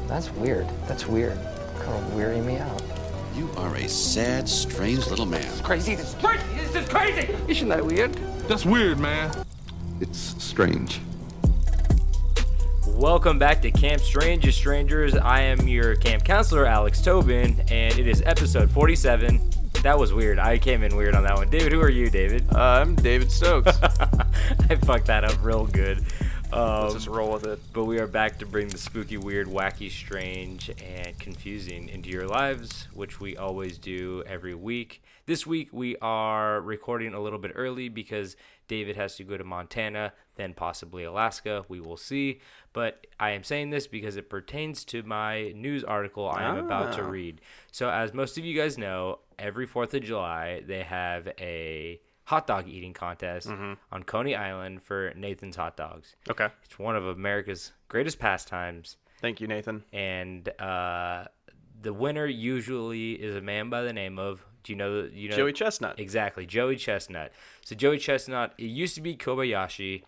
That's weird. That's weird. Kind of weirding me out. You are a sad, strange little man. Crazy. This is crazy. This is crazy. Isn't that weird? That's weird, man. It's strange. Welcome back to Camp Strange Strangers. I am your camp counselor, Alex Tobin, and it is episode 47. That was weird. I came in weird on that one. David, who are you, David? I'm David Stokes. I fucked that up real good. Let's just roll with it. But we are back to bring the spooky, weird, wacky, strange, and confusing into your lives, which we always do every week. This week we are recording a little bit early because David has to go to Montana, then possibly Alaska. We will see. But I am saying this because it pertains to my news article I am about to read. So as most of you guys know, every 4th of July they have a hot dog eating contest on Coney Island for Nathan's Hot Dogs. Okay. It's one of America's greatest pastimes. Thank you, Nathan. And the winner usually is a man by the name of, do you know Joey Chestnut. Exactly, Joey Chestnut. So Joey Chestnut, it used to be Kobayashi.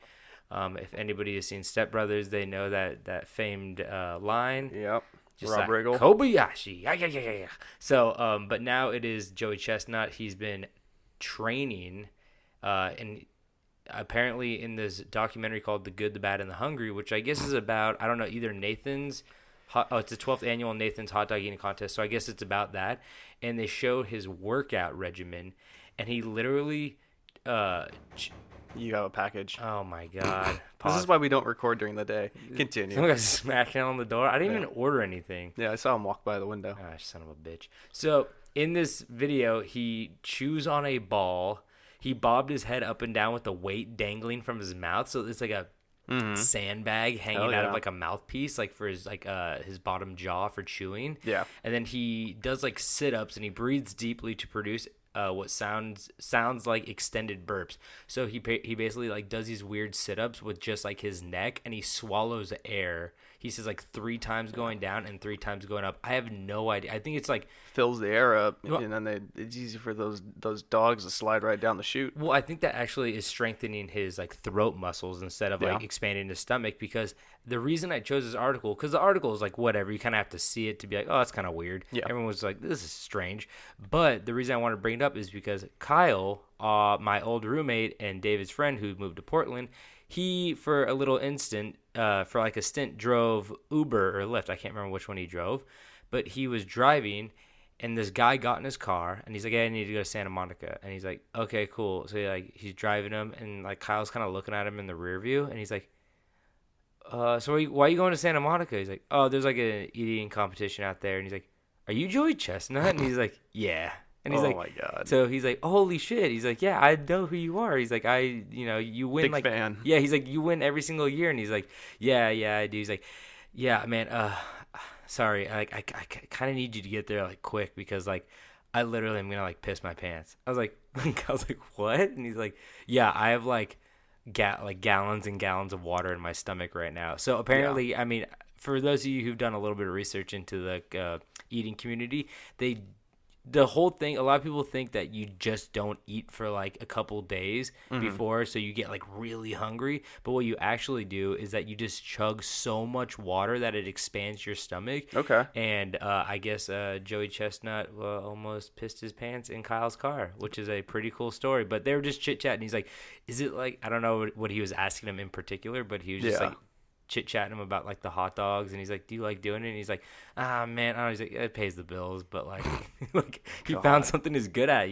If anybody has seen Step Brothers, they know that famed line. Yep. Just Rob like, Riggle. Kobayashi. Yeah. So, but now it is Joey Chestnut. He's been training, and apparently in this documentary called The Good, the Bad, and the Hungry, which I guess is about, I don't know, either Nathan's, it's the 12th annual Nathan's Hot Dog Eating Contest, so I guess it's about that, and they showed his workout regimen, and he literally, You have a package. oh my God. This is why we don't record during the day. Continue. Some guy smacking on the door. I didn't even order anything. Yeah, I saw him walk by the window. Gosh, son of a bitch. So in this video, he chews on a ball. He bobbed his head up and down with the weight dangling from his mouth. So it's like a sandbag hanging out of like a mouthpiece, like for his his bottom jaw for chewing. Yeah. And then he does like sit-ups and he breathes deeply to produce what sounds like extended burps. So he basically like does these weird sit-ups with just like his neck, and he swallows air. He says like 3 times going down and 3 times going up. I have no idea. I think it's like Fills the air up, and then it's easy for those dogs to slide right down the chute. Well, I think that actually is strengthening his like throat muscles instead of like expanding his stomach, because the reason I chose this article, because the article is like whatever, you kind of have to see it to be like, oh, that's kind of weird. Yeah. Everyone was like, this is strange. But the reason I wanted to bring it up is because Kyle, my old roommate and David's friend who moved to Portland, he, for a little instant, for like a stint, drove Uber or Lyft. I can't remember which one he drove, but he was driving, and this guy got in his car, and he's like, hey, I need to go to Santa Monica. And he's like, okay, cool. So he's driving him, and like Kyle's kind of looking at him in the rear view, and he's like, so why are you going to Santa Monica? He's like, oh, there's like an eating competition out there. And he's like, are you Joey Chestnut? And he's like, yeah. And he's oh like, my God. So he's like, holy shit. He's like, yeah, I know who you are. He's like, you win. Big like, fan. Yeah, he's like, you win every single year. And he's like, yeah, I do. He's like, yeah, man, sorry, I kind of need you to get there like quick, because like I literally am gonna like piss my pants. I was like, what? And he's like, yeah, I have like gallons and gallons of water in my stomach right now. So apparently, I mean, for those of you who've done a little bit of research into the eating community, the whole thing, a lot of people think that you just don't eat for like a couple days before, so you get like really hungry. But what you actually do is that you just chug so much water that it expands your stomach. Okay. And I guess Joey Chestnut almost pissed his pants in Kyle's car, which is a pretty cool story. But they were just chit-chatting. He's like, is it like, I don't know what he was asking him in particular, but he was just like chit-chatting him about like the hot dogs, and he's like, do you like doing it? And he's like, man, I don't know. He's like, it pays the bills, but like like he found something he's good at,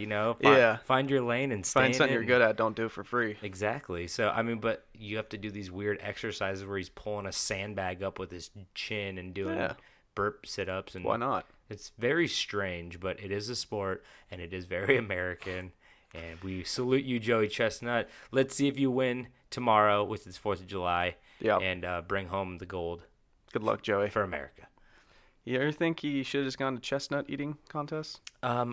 find your lane and stay Find something in you're good at, don't do it for free. Exactly. So I mean, but you have to do these weird exercises where he's pulling a sandbag up with his chin and doing burp sit-ups, and why not? It's very strange, but it is a sport, and it is very American, and we salute you, Joey Chestnut. Let's see if you win tomorrow with this 4th of July. Yeah. And bring home the gold. Good luck, Joey. For America. You ever think he should have just gone to chestnut eating contests? Are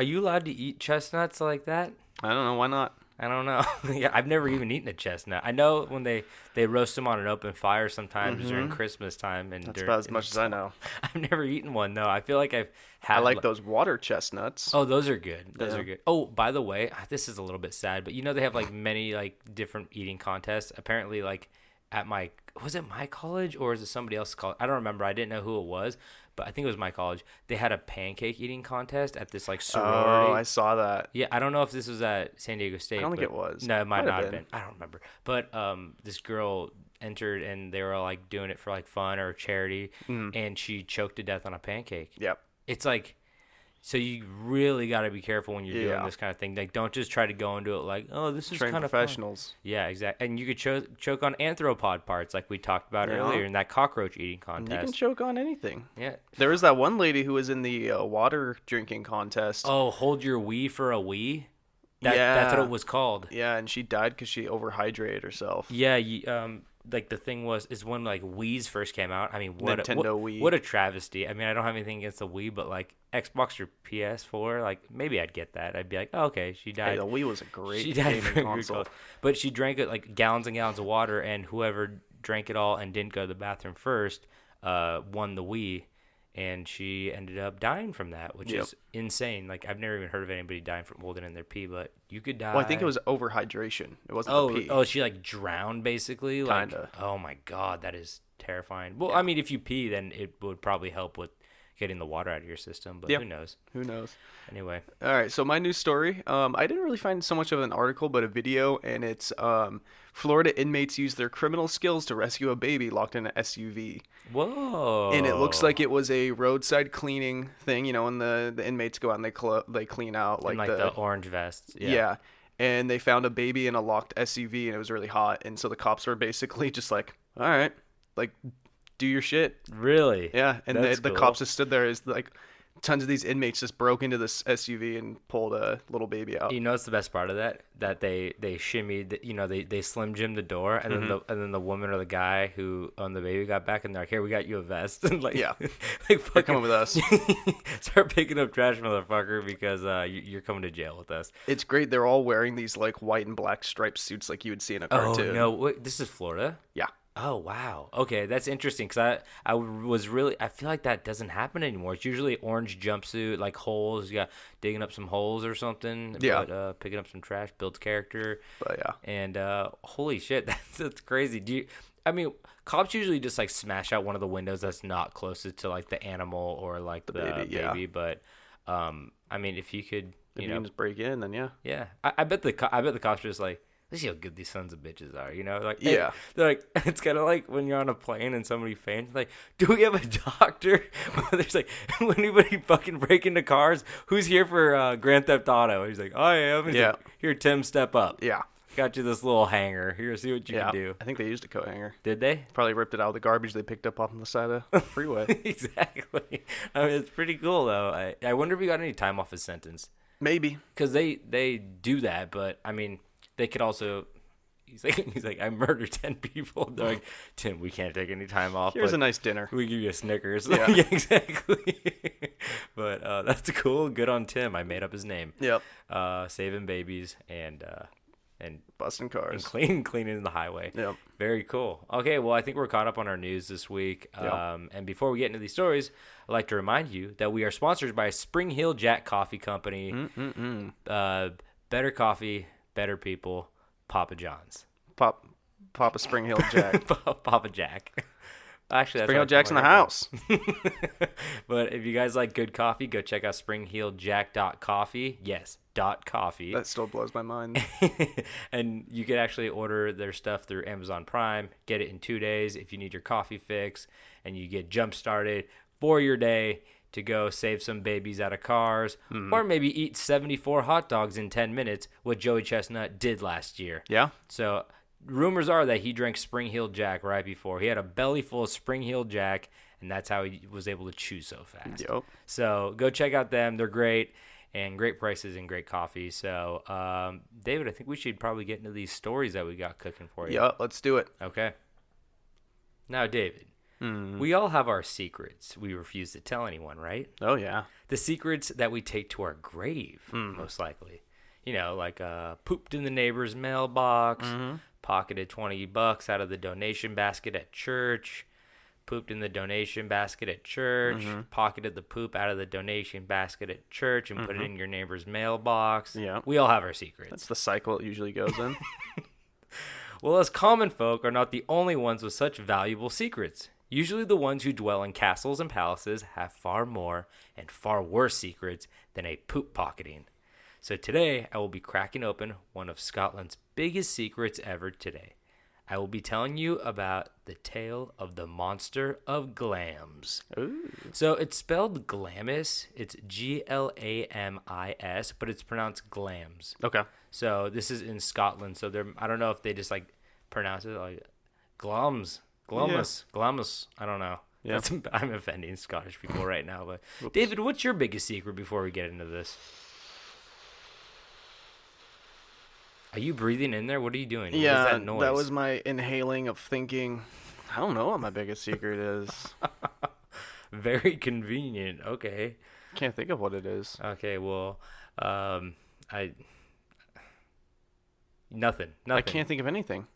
you allowed to eat chestnuts like that? I don't know. Why not? I don't know. Yeah, I've never even eaten a chestnut. I know when they roast them on an open fire sometimes during Christmas time. And that's about as much as I know. I've never eaten one, though. I feel like I've had... I like those water chestnuts. Oh, those are good. Those are good. Oh, by the way, this is a little bit sad, but you know they have like many like different eating contests. Apparently, like at was it my college or is it somebody else's college? I don't remember. I didn't know who it was, but I think it was my college. They had a pancake eating contest at this like sorority. Oh, I saw that. Yeah, I don't know if this was at San Diego State. I don't think it was. No, it might not have been. I don't remember. But this girl entered and they were like doing it for like fun or charity, and she choked to death on a pancake. Yep. It's like, so you really got to be careful when you're doing this kind of thing. Like, don't just try to go into it like, oh, this is kind of professionals. Fun. Yeah, exactly. And you could choke on anthropod parts like we talked about earlier in that cockroach eating contest. You can choke on anything. Yeah. There was that one lady who was in the water drinking contest. Oh, hold your wee for a wee? That's what it was called. Yeah, and she died because she overhydrated herself. Yeah, like the thing is when like Wii's first came out. I mean, Wii. What a travesty. I mean, I don't have anything against the Wii, but like Xbox or PS4, like maybe I'd get that. I'd be like, oh, okay, she died. Hey, the Wii was a great gaming console. But she drank it like gallons and gallons of water, and whoever drank it all and didn't go to the bathroom first won the Wii. And she ended up dying from that, which is insane. Like, I've never even heard of anybody dying from holding in their pee, but you could die. Well, I think it was overhydration. It wasn't the pee. Oh, she, like, drowned, basically? Kinda. Like, oh, my God, that is terrifying. Well, I mean, if you pee, then it would probably help with getting the water out of your system, but who knows? Who knows? Anyway. All right, so my news story, I didn't really find so much of an article, but a video, and it's Florida inmates use their criminal skills to rescue a baby locked in an SUV. Whoa. And it looks like it was a roadside cleaning thing, when the inmates go out and they clean out. Like the orange vests. Yeah. And they found a baby in a locked SUV, and it was really hot. And so the cops were basically just like, all right, like, do your shit. Really? Yeah. And the cool. cops just stood there as like tons of these inmates just broke into this SUV and pulled a little baby out. You know what's the best part of that? That they shimmied, they Slim Jim the door, and then the woman or the guy who owned the baby got back, and they're like, "Here, we got you a vest." And like, yeah, like you're coming with us. Start picking up trash, motherfucker, because you're coming to jail with us. It's great. They're all wearing these like white and black striped suits like you would see in a cartoon. Oh no, wait, this is Florida? Yeah. Oh wow. Okay, that's interesting because I feel like that doesn't happen anymore. It's usually orange jumpsuit, like holes. You got digging up some holes or something. Yeah. But, picking up some trash builds character. But yeah. And holy shit, that's crazy. Cops usually just like smash out one of the windows that's not closest to like the animal or like the baby. Yeah. But if you could, if you can just break in, then yeah. Yeah. I bet the cops are just like, let's see how good these sons of bitches are, like yeah. They're like, it's kind of like when you're on a plane and somebody faints, like, do we have a doctor? There's like, will anybody fucking break into cars? Who's here for Grand Theft Auto? He's like, I am. He's like, here, Tim, step up. Yeah. Got you this little hanger. Here, see what you can do. I think they used a coat hanger. Did they? Probably ripped it out of the garbage they picked up on the side of the freeway. Exactly. It's pretty cool though. I wonder if he got any time off his sentence. Maybe. Because they do that, but they could also. He's like, I murdered 10 people. They're like, Tim, we can't take any time off. Here's a nice dinner. We give you a Snickers. Yeah, yeah, exactly. But that's cool. Good on Tim. I made up his name. Yep. Saving babies and busting cars and cleaning the highway. Yep. Very cool. Okay, well, I think we're caught up on our news this week. Yep. And before we get into these stories, I'd like to remind you that we are sponsored by Spring Hill Jack Coffee Company. Better coffee, better people. Papa John's. Papa Spring Hill Jack. Papa Jack. Actually, that's Spring Hill Jack's in the house. But if you guys like good coffee, go check out springhilljack.coffee. Yes, .coffee. That still blows my mind. And you can actually order their stuff through Amazon Prime. Get it in 2 days if you need your coffee fix, and you get jump started for your day to go save some babies out of cars, or maybe eat 74 hot dogs in 10 minutes, what Joey Chestnut did last year. Yeah. So rumors are that he drank Spring Hill Jack right before. He had a belly full of Spring Hill Jack, and that's how he was able to chew so fast. Yep. So go check out them. They're great, and great prices and great coffee. So, David, I think we should probably get into these stories that we got cooking for you. Yeah, let's do it. Okay. Now, David. We all have our secrets we refuse to tell anyone, right? Oh, yeah. The secrets that we take to our grave, most likely. Like pooped in the neighbor's mailbox, pocketed $20 out of the donation basket at church, pooped in the donation basket at church, pocketed the poop out of the donation basket at church and put it in your neighbor's mailbox. Yeah. We all have our secrets. That's the cycle it usually goes in. Well, us common folk are not the only ones with such valuable secrets. Usually the ones who dwell in castles and palaces have far more and far worse secrets than a poop pocketing. So today, I will be cracking open one of Scotland's biggest secrets ever today. I will be telling you about the tale of the Monster of Glamis. Ooh. So it's spelled Glamis. It's Glamis, but it's pronounced Glams. Okay. So this is in Scotland. So I don't know if they just like pronounce it like Glamis. I don't know. Yeah. I'm offending Scottish people right now. But David, what's your biggest secret before we get into this? Are you breathing in there? What are you doing? Yeah, what is that noise? That was my inhaling of thinking. I don't know what my biggest secret is. Very convenient. Okay. Can't think of what it is. Okay, well, nothing. I can't think of anything.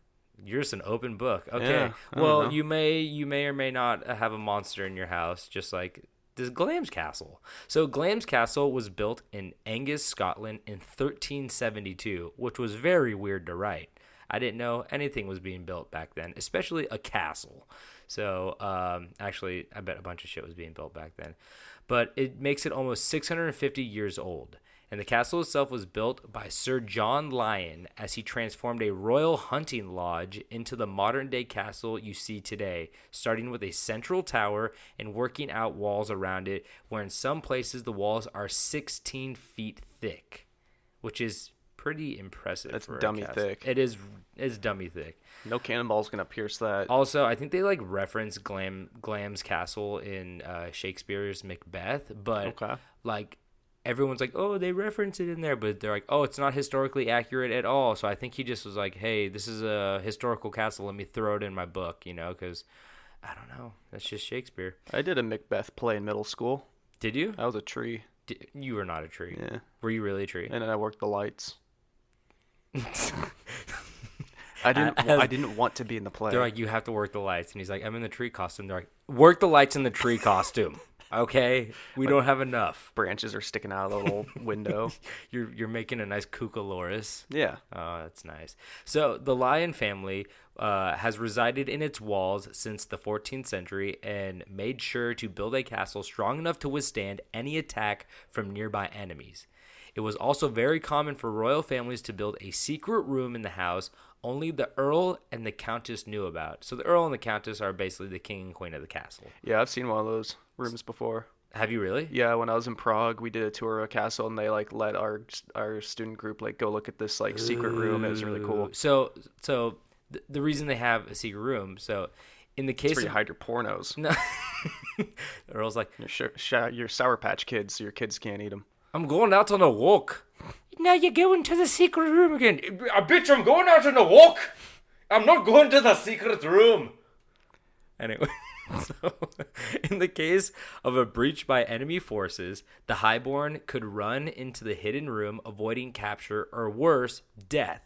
You're just an open book. Okay. Yeah, well, you may or may not have a monster in your house, just like this Glamis Castle. So Glamis Castle was built in Angus, Scotland in 1372, which was very weird to write. I didn't know anything was being built back then, especially a castle. So actually, I bet a bunch of shit was being built back then. But it makes it almost 650 years old. And the castle itself was built by Sir John Lyon as he transformed a royal hunting lodge into the modern-day castle you see today, starting with a central tower and working out walls around it, where in some places the walls are 16 feet thick, which is pretty impressive. That's for dummy a castle. thick. It's dummy thick. No cannonball's gonna pierce that. Also, I think they like reference Glamis Castle in Shakespeare's Macbeth, but like everyone's like, oh, they reference it in there, but they're like, oh, it's not historically accurate at all. So I think he just was like, hey, this is a historical castle. Let me throw it in my book, because I don't know. That's just Shakespeare. I did a Macbeth play in middle school. Did you? I was a tree. You were not a tree. Yeah. Were you really a tree? And then I worked the lights. I didn't want to be in the play. They're like, you have to work the lights. And he's like, I'm in the tree costume. They're like, work the lights in the tree costume. Okay, we don't have enough. Branches are sticking out of the little window. You're making a nice Cucaloris. Yeah. Oh, that's nice. So the Lyon family has resided in its walls since the 14th century and made sure to build a castle strong enough to withstand any attack from nearby enemies. It was also very common for royal families to build a secret room in the house only the Earl and the Countess knew about. So the Earl and the Countess are basically the king and queen of the castle. Yeah, I've seen one of those rooms before. Have you really? Yeah, when I was in Prague, we did a tour of a castle, and they like let our student group like go look at this like secret room. It was really cool. So the reason they have a secret room, so in the case it's where you hide your pornos. No. Earl's like, your Sour Patch Kids, so your kids can't eat them. I'm going out on a walk. Now you're going to the secret room again. Bitch, I'm going out on a walk. I'm not going to the secret room. Anyway, so in the case of a breach by enemy forces, the highborn could run into the hidden room, avoiding capture or worse, death.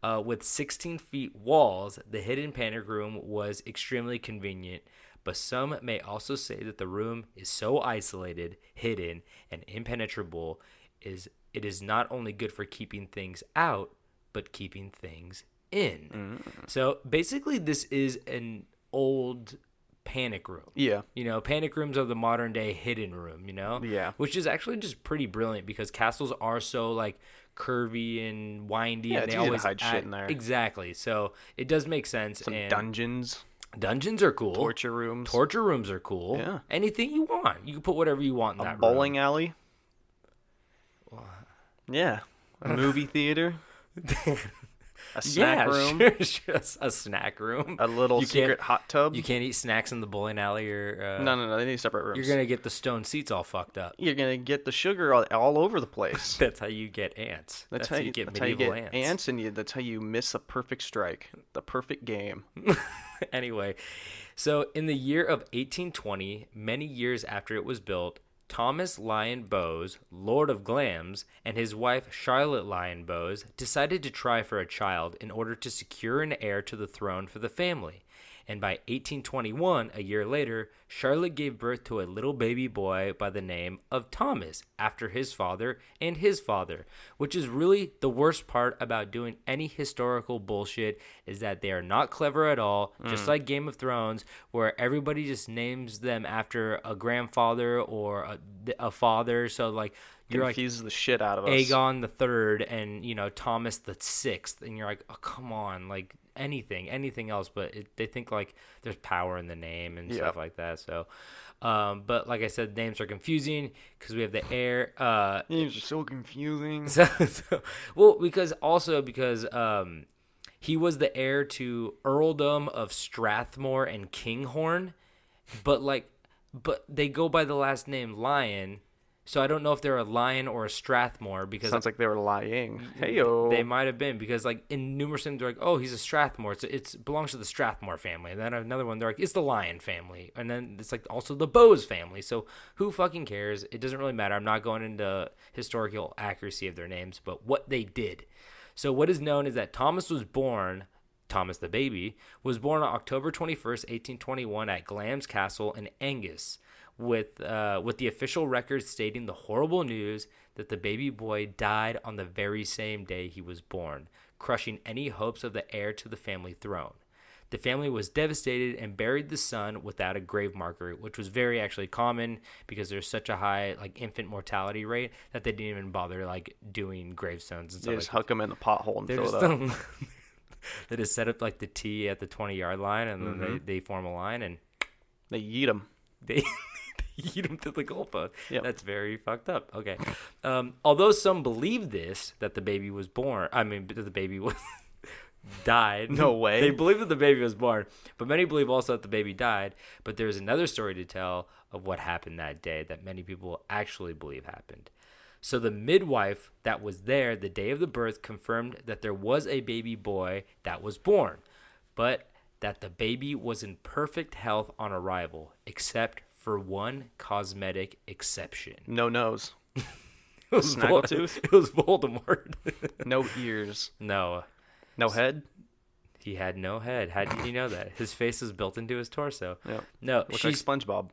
With 16 feet walls, the hidden panic room was extremely convenient. But some may also say that the room is so isolated, hidden, and impenetrable it is not only good for keeping things out, but keeping things in. So basically this is an old panic room. Yeah. Panic rooms are the modern day hidden room, Yeah. Which is actually just pretty brilliant because castles are so like curvy and windy. Yeah, and it's they easy always to hide shit in there. Exactly. So it does make sense. Some and dungeons. Dungeons are cool. Torture rooms. Torture rooms are cool. Yeah. Anything you want. You can put whatever you want in that room. A bowling alley. What? Yeah. A movie theater. A snack room. Sure. A snack room. A little secret hot tub. You can't eat snacks in the bowling alley or... No. They need separate rooms. You're going to get the stone seats all fucked up. You're going to get the sugar all over the place. That's how you get ants. That's how you get medieval ants. And that's how you miss a perfect strike. The perfect game. Anyway, so in the year of 1820, many years after it was built, Thomas Lyon Bowes, Lord of Glamis, and his wife Charlotte Lyon Bowes decided to try for a child in order to secure an heir to the throne for the family. And by 1821, a year later, Charlotte gave birth to a little baby boy by the name of Thomas, after his father and his father, which is really the worst part about doing any historical bullshit, is that they are not clever at all, just like Game of Thrones, where everybody just names them after a grandfather or a father. So, like, you're confuses the shit out of us. Aegon the Third and, Thomas the Sixth, and you're like, oh, come on, like, anything else, but they think like there's power in the name and stuff like that. So but like I said, names are confusing because we have the heir. Names are so confusing. Because he was the heir to earldom of Strathmore and Kinghorn, but they go by the last name Lyon. So I don't know if they're a Lion or a Strathmore, because sounds like they were lying. Heyo. They might have been, because like in numerous things they're like, oh, he's a Strathmore. It belongs to the Strathmore family. And then another one they're like, it's the Lion family. And then it's like also the Bose family. So who fucking cares? It doesn't really matter. I'm not going into historical accuracy of their names, but what they did. So what is known is that Thomas the baby, was born on October 21st, 1821 at Glamis Castle in Angus, with the official record stating the horrible news that the baby boy died on the very same day he was born, crushing any hopes of the heir to the family throne. The family was devastated and buried the son without a grave marker, which was very actually common because there's such a high like infant mortality rate that they didn't even bother like doing gravestones and stuff. They just huck them in the pothole and fill it up. They just set up like the T at the 20-yard line, and then they form a line and they eat them. They eat them to the goalpost. Yep. That's very fucked up. Okay. Although some believe this, that the baby was born. I mean, that the baby was died. No way. They believe that the baby was born, but many believe also that the baby died. But there's another story to tell of what happened that day that many people actually believe happened. So the midwife that was there the day of the birth confirmed that there was a baby boy that was born, but that the baby was in perfect health on arrival, except for one cosmetic exception. No nose. It was Snaggletooth? It was Voldemort. No ears. No. No head? He had no head. How did you know that? His face was built into his torso. Yeah. No, Looks like SpongeBob.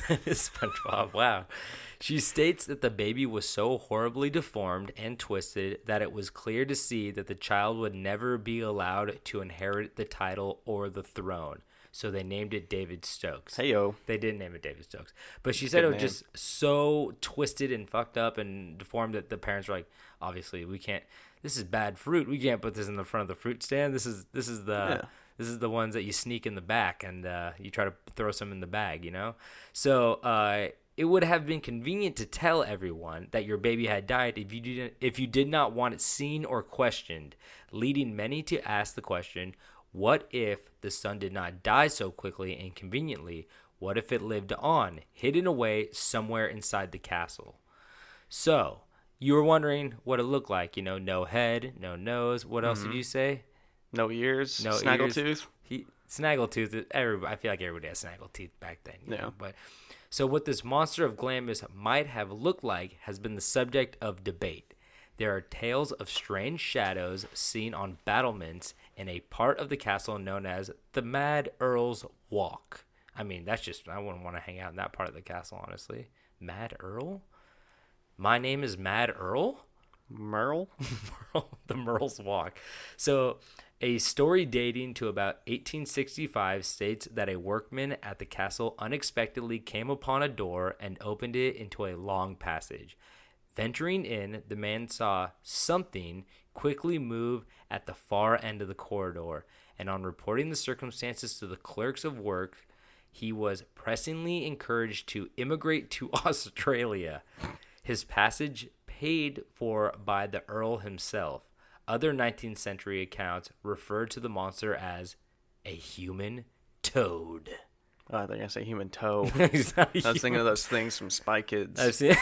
That is SpongeBob. Wow. She states that the baby was so horribly deformed and twisted that it was clear to see that the child would never be allowed to inherit the title or the throne. So they named it David Stokes. Heyo. They didn't name it David Stokes. But she said it was just so twisted and fucked up and deformed that the parents were like, obviously, we can't. This is bad fruit. We can't put this in the front of the fruit stand. This is the ones that you sneak in the back and you try to throw some in the bag, you know? So it would have been convenient to tell everyone that your baby had died if you did not want it seen or questioned, leading many to ask the question, what if the son did not die so quickly and conveniently? What if it lived on, hidden away somewhere inside the castle? So, you were wondering what it looked like, no head, no nose. What else did you say? No ears. No Snaggletooth. Snaggletooth. I feel like everybody had snaggletooth back then. You know? But so what this Monster of Glamis might have looked like has been the subject of debate. There are tales of strange shadows seen on battlements in a part of the castle known as the Mad Earl's Walk. I mean, I wouldn't want to hang out in that part of the castle, honestly. Mad Earl? My name is Mad Earl? Merle? The Merle's Walk. So, a story dating to about 1865 states that a workman at the castle unexpectedly came upon a door and opened it into a long passage. Venturing in, the man saw something quickly move at the far end of the corridor, and on reporting the circumstances to the clerks of work, he was pressingly encouraged to immigrate to Australia. His passage paid for by the Earl himself. Other 19th century accounts referred to the monster as a human toad. Oh, I think I say human toe. I was thinking of those things from Spy Kids. I've seen.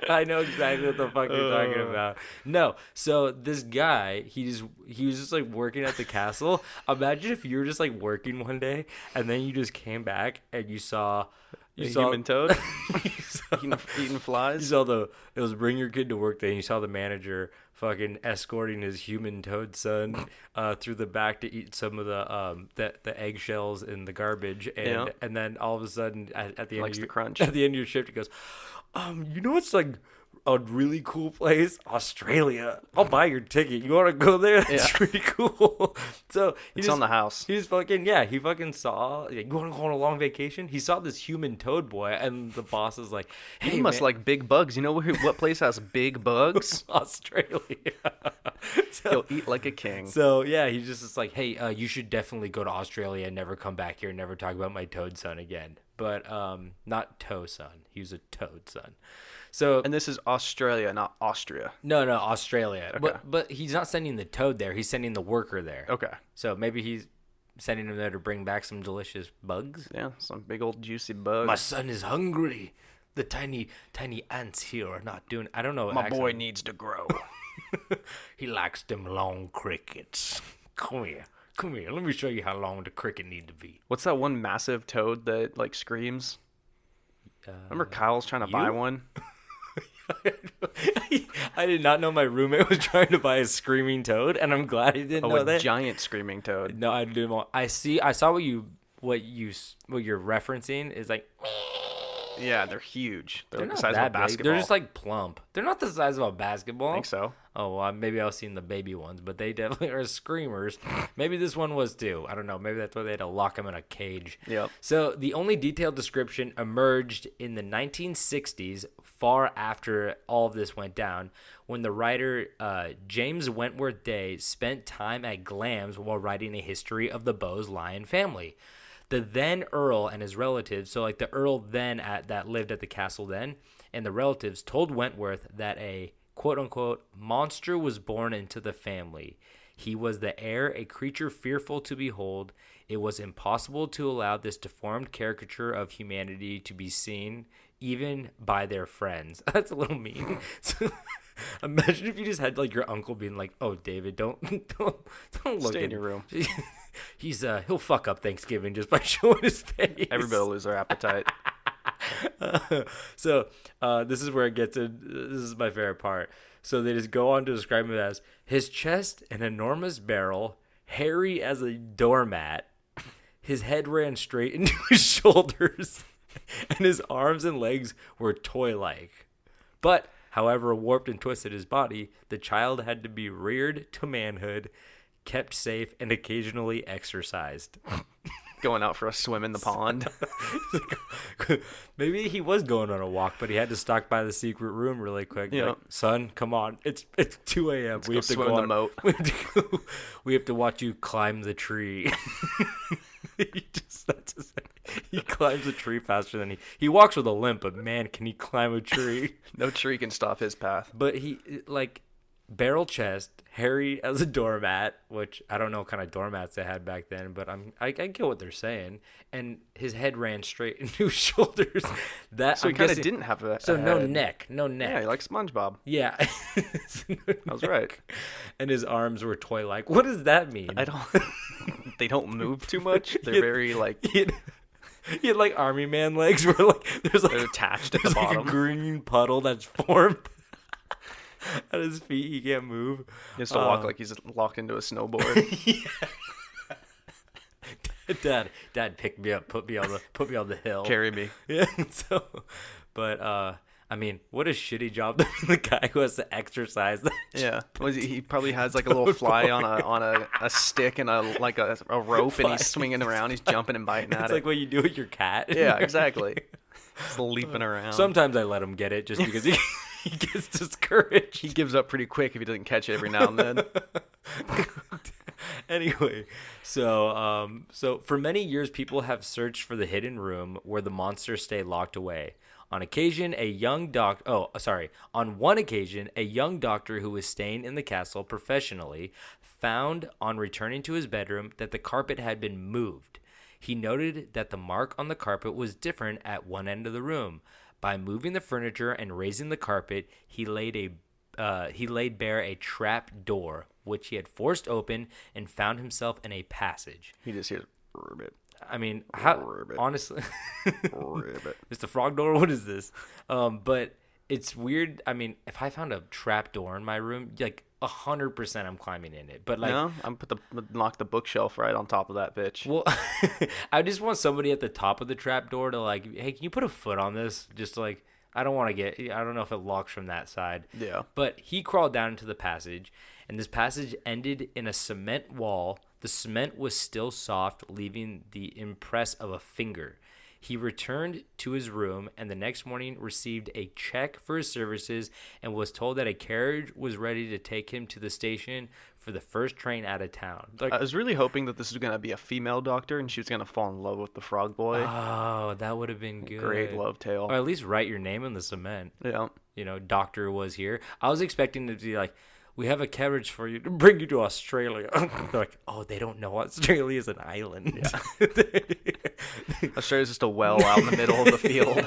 I know exactly what the fuck you're talking about. No, so this guy, he was just like working at the castle. Imagine if you were just like working one day and then you just came back and you saw human toad eating flies. You saw it was bring your kid to work day, and you saw the manager fucking escorting his human toad son through the back to eat some of the eggshells in the garbage, and then all of a sudden at the end of the crunch. At the end of your shift, he goes, you know what's like a really cool place? Australia. I'll buy your ticket. You want to go there? That's pretty cool. So it's on the house. He fucking saw, you want to go on a long vacation? He saw this human toad boy, and the boss is like, hey, he must like big bugs. You know what place has big bugs? Australia. He'll eat like a king. So yeah, he just is like, hey, you should definitely go to Australia and never come back here and never talk about my toad son again. But not toe son. He was a toad son. So, and this is Australia, not Austria. No, Australia. Okay. But he's not sending the toad there. He's sending the worker there. Okay. So maybe he's sending him there to bring back some delicious bugs. Yeah, some big old juicy bugs. My son is hungry. The tiny ants here are not doing. I don't know. My boy needs to grow. He likes them long crickets. Come here. Let me show you how long the cricket need to be. What's that one massive toad that like screams? Remember Kyle's trying to buy one? I did not know my roommate was trying to buy a screaming toad, and I'm glad he didn't know that. A giant screaming toad. No, I didn't. I saw what you're referencing is like. Yeah, they're huge. They're not the size that of a basketball. big. They're just like plump. They're not the size of a basketball. I think so. Oh, well, maybe I've seen the baby ones, but they definitely are screamers. Maybe this one was too. I don't know. Maybe that's why they had to lock him in a cage. Yep. So the only detailed description emerged in the 1960s, far after all of this went down, when the writer James Wentworth Day spent time at Glamis while writing a history of the Bose lion family. The then Earl and his relatives, so like the Earl then that lived at the castle then, and the relatives told Wentworth that a quote-unquote monster was born into the family. He was the heir, a creature fearful to behold. It was impossible to allow this deformed caricature of humanity to be seen, even by their friends. That's a little mean. So, imagine if you just had like your uncle being like, "Oh, David, don't look Stay in your room." He'll fuck up Thanksgiving just by showing his face. Everybody will lose their appetite. So this is where it gets in. This is my favorite part. So they just go on to describe him as his chest an enormous barrel, hairy as a doormat. His head ran straight into his shoulders, and his arms and legs were toy-like. But however warped and twisted his body, the child had to be reared to manhood, kept safe, and occasionally exercised. Going out for a swim in the pond. Maybe he was going on a walk, but he had to stop by the secret room really quick. Yeah. Like, son, come on. It's 2 a.m. We have to go in the moat. We have to watch you climb the tree. He climbs a tree faster than he walks with a limp, but man, can he climb a tree. No tree can stop his path. But he, like, barrel chest, hairy as a doormat, which I don't know what kind of doormats they had back then, but I get what they're saying. And his head ran straight into his shoulders. So he kind of didn't have a So no head. neck. Yeah, he likes SpongeBob. Yeah. I was right. And his arms were toy-like. What does that mean? I don't... They don't move too much. They're very, like... He had like army man legs where like there's like they're attached at the like bottom. a green puddle that's formed at his feet. He can't move. He has to walk like he's locked into a snowboard. Dad, pick me up, put me on the hill, Carry me. Yeah. So, but I mean, what a shitty job the guy who has to exercise. Yeah, he probably has like a little fly on a stick and a rope, and he's swinging around. He's jumping and biting at it. It's like what you do with your cat. Yeah, exactly. Just leaping around. Sometimes I let him get it just because he gets discouraged. He gives up pretty quick if he doesn't catch it every now and then. Anyway, so for many years, people have searched for the hidden room where the monsters stay locked away. On one occasion, a young doctor who was staying in the castle professionally found on returning to his bedroom that the carpet had been moved. He noted that the mark on the carpet was different at one end of the room. By moving the furniture and raising the carpet, he laid bare a trap door, which he had forced open and found himself in a passage. He just hears ribbit. I mean, how, honestly, it's the frog door. What is this? But it's weird. I mean, if I found a trap door in my room, like 100% I'm climbing in it. But like, no, I'm knock the bookshelf right on top of that bitch. well, I just want somebody at the top of the trap door to like, hey, can you put a foot on this? Just like, I don't want to get, I don't know if it locks from that side. Yeah. But he crawled down into the passage, and this passage ended in a cement wall. The cement was still soft, leaving the impress of a finger. He returned to his room and the next morning received a check for his services and was told that a carriage was ready to take him to the station for the first train out of town. Like, I was really hoping that this was going to be a female doctor and she was going to fall in love with the frog boy. Oh, that would have been good. Great love tale. Or at least write your name in the cement. Yeah. You know, doctor was here. I was expecting it to be like, we have a carriage for you to bring you to Australia. They're like, oh, they don't know Australia is an island. Yeah. Australia's just a well out in the middle of the field.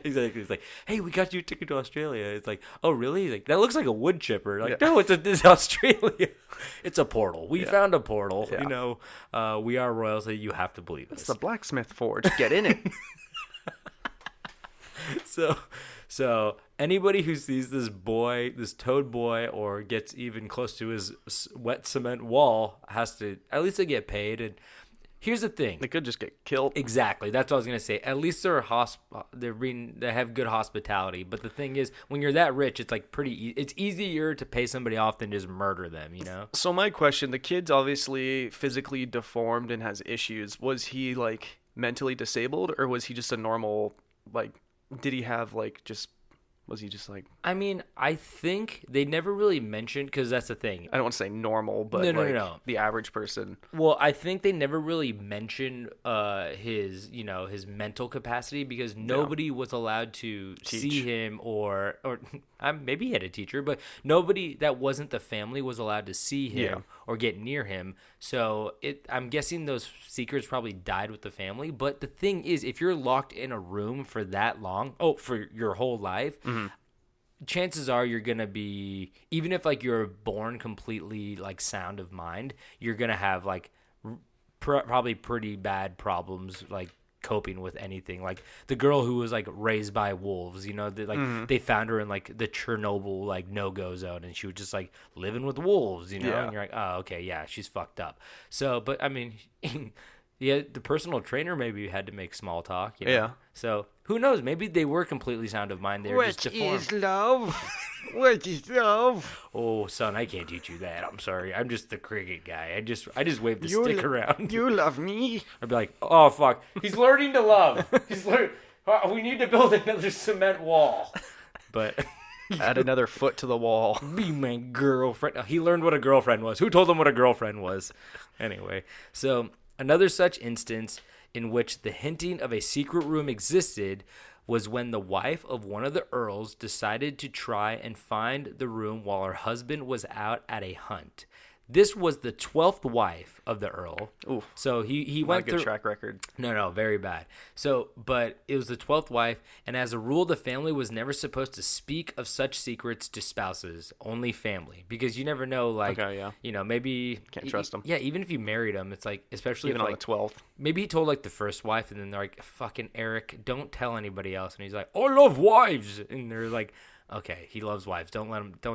Exactly. It's like, hey, we got you a ticket to Australia. It's like, oh, really? He's like, that looks like a wood chipper. Like, yeah. no, it's Australia. It's a portal. We found a portal. Yeah. You know, we are royalty. You have to believe us. It's the blacksmith forge. Get in it. So anybody who sees this boy, this toad boy, or gets even close to his wet cement wall has to, at least they get paid. And here's the thing. They could just get killed. Exactly. That's what I was going to say. At least they have good hospitality. But the thing is, when you're that rich, it's like it's easier to pay somebody off than just murder them, you know? So my question, the kid's obviously physically deformed and has issues. Was he like mentally disabled or was he just a normal, like, did he have like was he just like... I mean, I think they never really mentioned, because that's the thing. I don't want to say normal, but no. The average person. Well, I think they never really mentioned his mental capacity, because nobody was allowed to see him or maybe he had a teacher, but nobody that wasn't the family was allowed to see him or get near him. So I'm guessing those secrets probably died with the family. But the thing is, if you're locked in a room for that long, for your whole life, chances are you're going to be, even if like you're born completely like sound of mind, you're going to have like probably pretty bad problems like coping with anything. Like the girl who was like raised by wolves, you know, they found her in like the Chernobyl like no-go zone, and she was just like living with wolves, you know, and you're like, oh, okay, yeah, she's fucked up. So, but I mean, yeah, the personal trainer maybe had to make small talk, you know? Yeah. So who knows? Maybe they were completely sound of mind. They were just deformed. What is love? What is love? Oh, son, I can't teach you that. I'm sorry. I'm just the cricket guy. I just wave the stick around. You love me? I'd be like, oh, fuck. He's learning to love. We need to build another cement wall. But add another foot to the wall. Be my girlfriend. He learned what a girlfriend was. Who told him what a girlfriend was? Anyway, so another such instance in which the hinting of a secret room existed was when the wife of one of the earls decided to try and find the room while her husband was out at a hunt. This was the 12th wife of the earl. Ooh, so he went through. Good track record. No, very bad. So, but it was the 12th wife, and as a rule, the family was never supposed to speak of such secrets to spouses. Only family, because you never know. Like, you know, maybe can't trust them. Yeah, even if you married them, it's like, especially even if, on like, the 12th. Maybe he told like the first wife, and then they're like, "Fucking Eric, don't tell anybody else." And he's like, "I love wives," and they're like, "Okay, he loves wives. Don't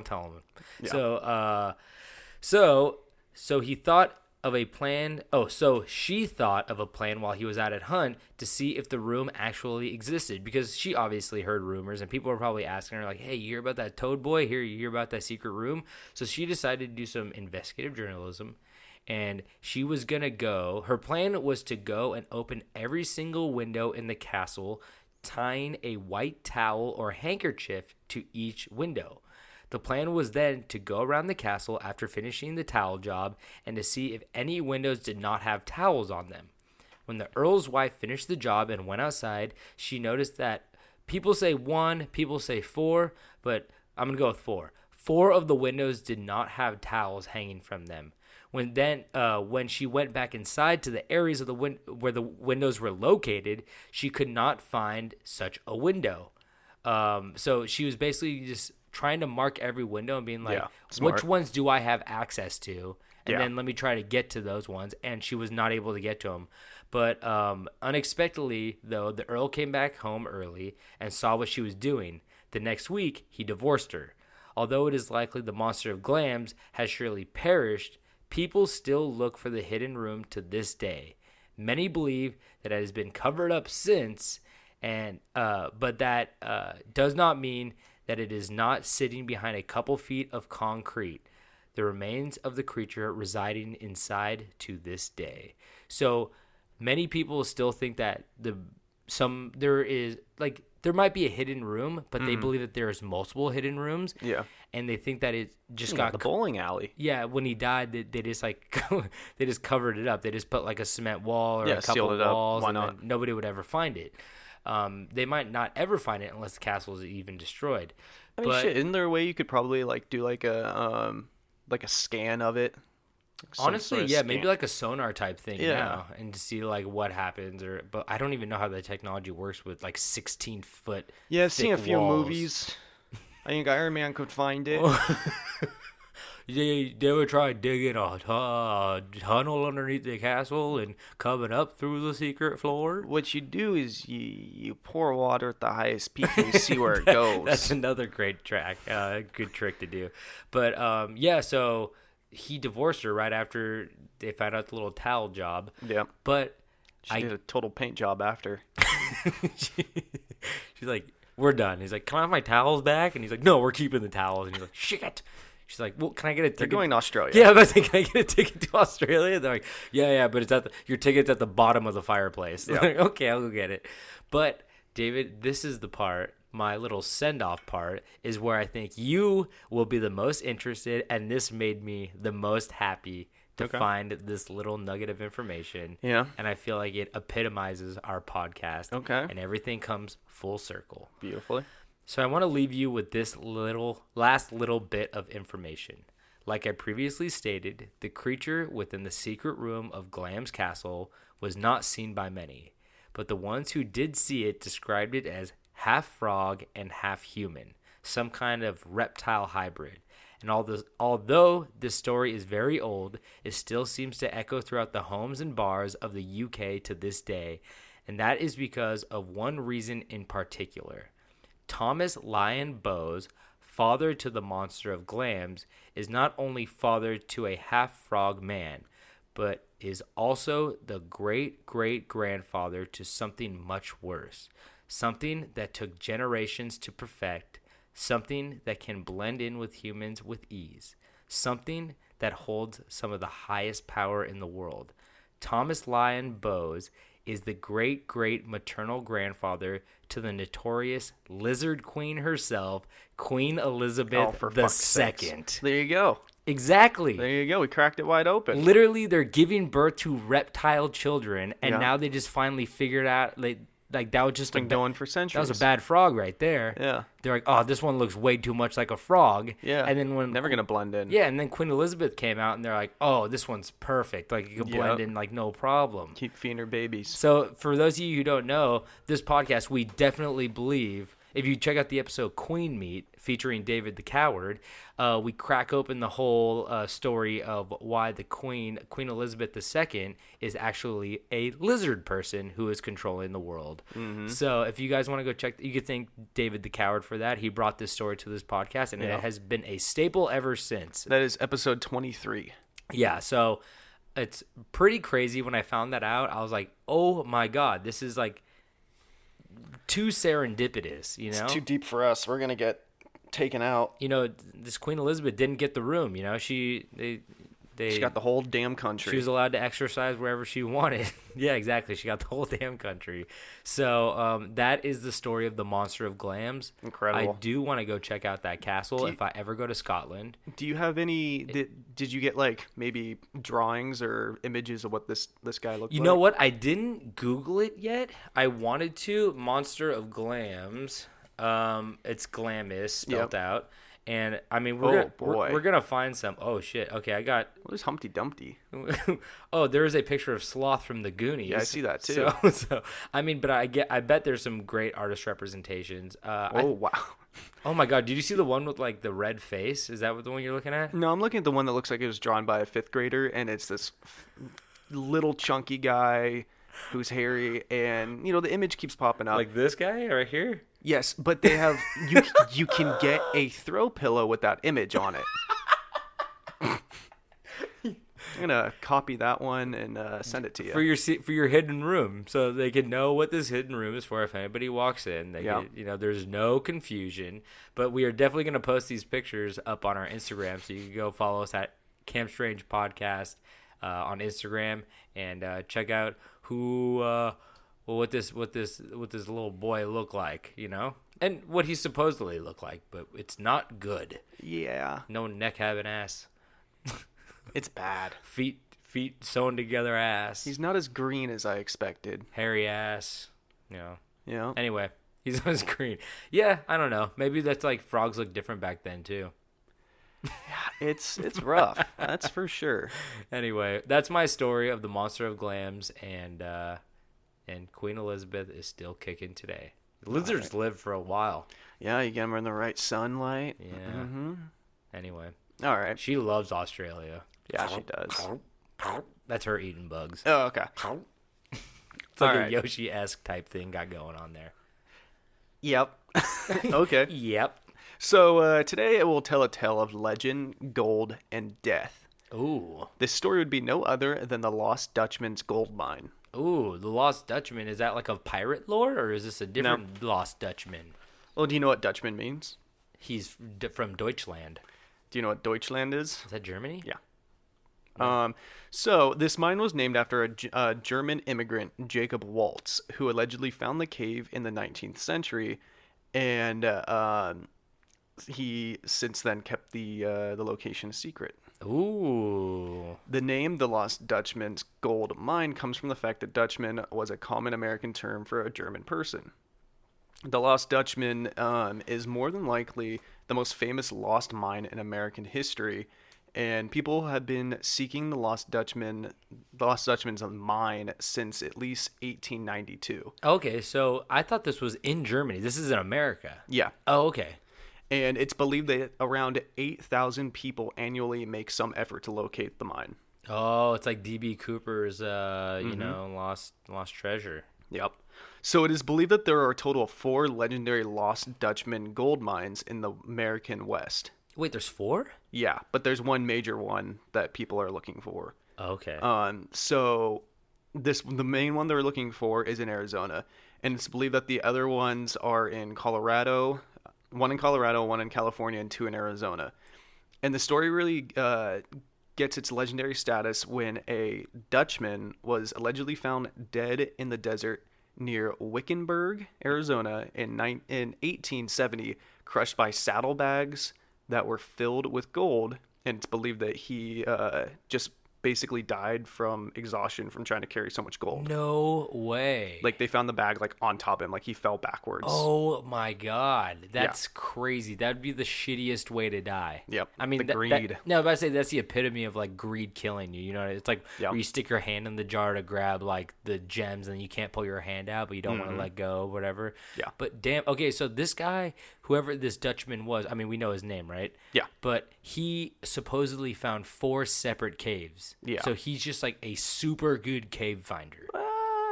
tell him." Yeah. So he thought of a plan. So she thought of a plan while he was out at hunt to see if the room actually existed, because she obviously heard rumors and people were probably asking her like, "Hey, you hear about that toad boy? You hear about that secret room?" So she decided to do some investigative journalism, and she was gonna go. Her plan was to go and open every single window in the castle, tying a white towel or handkerchief to each window. The plan was then to go around the castle after finishing the towel job and to see if any windows did not have towels on them. When the earl's wife finished the job and went outside, she noticed that people say 1, people say 4, but I'm going to go with 4. 4 of the windows did not have towels hanging from them. When she went back inside to the areas of the where the windows were located, she could not find such a window. So she was basically just trying to mark every window and being like, which ones do I have access to? And then let me try to get to those ones. And she was not able to get to them. But unexpectedly, though, the Earl came back home early and saw what she was doing. The next week, he divorced her. Although it is likely the Monster of Glamis has surely perished, people still look for the hidden room to this day. Many believe that it has been covered up since, but that does not mean that it is not sitting behind a couple feet of concrete. The remains of the creature residing inside to this day. So many people still think that there might be a hidden room, but they believe that there's multiple hidden rooms. Yeah. And they think that it just got the bowling alley. Yeah, when he died, they just they just covered it up. They just put like a cement wall or a couple of walls. Why not? And nobody would ever find it. They might not ever find it unless the castle is even destroyed. I mean, shit, isn't there a way you could probably do like a scan of it? Honestly, yeah, maybe like a sonar type thing now, and to see like what happens. But I don't even know how the technology works with like 16-foot. Yeah, I've seen a few walls. movies. I think Iron Man could find it. They would try digging a tunnel underneath the castle and coming up through the secret floor. What you do is you pour water at the highest peak and you see where it goes. That's another great good trick to do. But so he divorced her right after they found out the little towel job. Yeah. But she did a total paint job after. She's like, we're done. He's like, can I have my towels back? And he's like, no, we're keeping the towels. And he's like, shit. She's like, well, can I get a ticket? They're going to Australia. Yeah, but can I get a ticket to Australia? They're like, yeah, but it's your ticket's at the bottom of the fireplace. Yeah. Like, okay, I'll go get it. But David, this is the part, my little send-off part, is where I think you will be the most interested, and this made me the most happy to find this little nugget of information. Yeah. And I feel like it epitomizes our podcast. Okay. And everything comes full circle. Beautifully. So I want to leave you with this last little bit of information. Like I previously stated, the creature within the secret room of Glamis Castle was not seen by many, but the ones who did see it described it as half frog and half human, some kind of reptile hybrid. And although this story is very old, it still seems to echo throughout the homes and bars of the UK to this day, and that is because of one reason in particular. Thomas Lyon Bowes, father to the Monster of Glamis, is not only father to a half-frog man, but is also the great-great-grandfather to something much worse, something that took generations to perfect, something that can blend in with humans with ease, something that holds some of the highest power in the world. Thomas Lyon Bowes is the great-great-maternal grandfather to the notorious lizard queen herself, Queen Elizabeth II. There you go. Exactly. There you go. We cracked it wide open. Literally, they're giving birth to reptile children, and now they just finally figured out, like that was just been going for centuries. That was a bad frog right there. Yeah. They're like, oh, this one looks way too much like a frog. Yeah. And then never gonna blend in. Yeah, and then Queen Elizabeth came out, and they're like, oh, this one's perfect. Like you can blend in like no problem. Keep feeding her babies. So for those of you who don't know, this podcast, we definitely believe. If you check out the episode Queen Meat featuring David the Coward, we crack open the whole story of why the Queen Elizabeth II, is actually a lizard person who is controlling the world. Mm-hmm. So if you guys want to go check, you could thank David the Coward for that. He brought this story to this podcast, and it has been a staple ever since. That is episode 23. Yeah, so it's pretty crazy. When I found that out, I was like, oh my God, this is like too serendipitous, you know? It's too deep for us. We're going to get taken out. You know, this Queen Elizabeth didn't get the room, you know? She got the whole damn country. She was allowed to exercise wherever she wanted. Yeah, exactly. She got the whole damn country. So that is the story of the Monster of Glamis. Incredible. I do want to go check out that castle if I ever go to Scotland. Do you have any... Did you get, like, maybe drawings or images of what this guy looked like? You know what? I didn't Google it yet. I wanted to. Monster of Glamis. It's Glamis spelled out. And I mean, we're gonna find some. Oh shit! Okay, I got. What is Humpty Dumpty? Oh, there is a picture of Sloth from the Goonies. Yeah, I see that too. So I mean, but I bet there's some great artist representations. Wow! Oh my God! Did you see the one with like the red face? Is that the one you're looking at? No, I'm looking at the one that looks like it was drawn by a 5th grader, and it's this little chunky guy who's hairy, and the image keeps popping up. Like this guy right here. Yes, but they have you can get a throw pillow with that image on it. I'm gonna copy that one and send it to you for your hidden room, so they can know what this hidden room is for. If anybody walks in, there's no confusion. But we are definitely gonna post these pictures up on our Instagram, so you can go follow us at Camp Strange Podcast on Instagram and check out what this little boy look like, and what he supposedly looked like. But it's not good. Yeah, no neck having ass. It's bad. Feet sewn together ass. He's not as green as I expected. Hairy ass. Yeah. Anyway, he's on his green. Yeah, I don't know. Maybe that's like frogs look different back then too. Yeah, it's rough. That's for sure. Anyway, that's my story of the Monster of Glamis, and Queen Elizabeth is still kicking today. Lizards live for a while. Yeah, you get them in the right sunlight. Yeah. Mm-hmm. Anyway. All right. She loves Australia. Yeah, she does. That's her eating bugs. Oh, okay. It's like a Yoshi-esque type thing got going on there. Yep. Okay. Yep. So today I will tell a tale of legend, gold, and death. Ooh. This story would be no other than the Lost Dutchman's gold mine. Ooh, the Lost Dutchman. Is that like a pirate lore, or is this a different Lost Dutchman? Well, do you know what Dutchman means? He's from Deutschland. Do you know what Deutschland is? Is that Germany? Yeah. So this mine was named after a German immigrant, Jacob Waltz, who allegedly found the cave in the 19th century, and he since then kept the location a secret. Ooh. The name, the Lost Dutchman's gold mine, comes from the fact that Dutchman was a common American term for a German person. The Lost Dutchman is more than likely the most famous lost mine in American history, and people have been seeking the Lost Dutchman's mine since at least 1892. Okay, so I thought this was in Germany. This is in America. Yeah. Oh, okay. And it's believed that around 8,000 people annually make some effort to locate the mine. Oh, it's like D.B. Cooper's, lost treasure. Yep. So it is believed that there are a total of 4 legendary Lost Dutchman gold mines in the American West. Wait, there's 4? Yeah, but there's one major one that people are looking for. Okay. So the main one they're looking for is in Arizona, and it's believed that the other ones are in Colorado, one in Colorado, one in California, and 2 in Arizona. And the story really gets its legendary status when a Dutchman was allegedly found dead in the desert near Wickenburg, Arizona, in 1870, crushed by saddlebags that were filled with gold. And it's believed that he just basically died from exhaustion from trying to carry so much gold. No way. Like, they found the bag like on top of him, like he fell backwards. Oh my god, that's crazy. That'd be the shittiest way to die. Yep. I mean, the greed. No, but I say that's the epitome of like greed killing you. You know, it's like where you stick your hand in the jar to grab like the gems, and you can't pull your hand out, but you don't want to let go, whatever. Yeah. But damn. Okay, so this guy, whoever this Dutchman was, I mean, we know his name, right? Yeah. But he supposedly found 4 separate caves. Yeah. So he's just like a super good cave finder.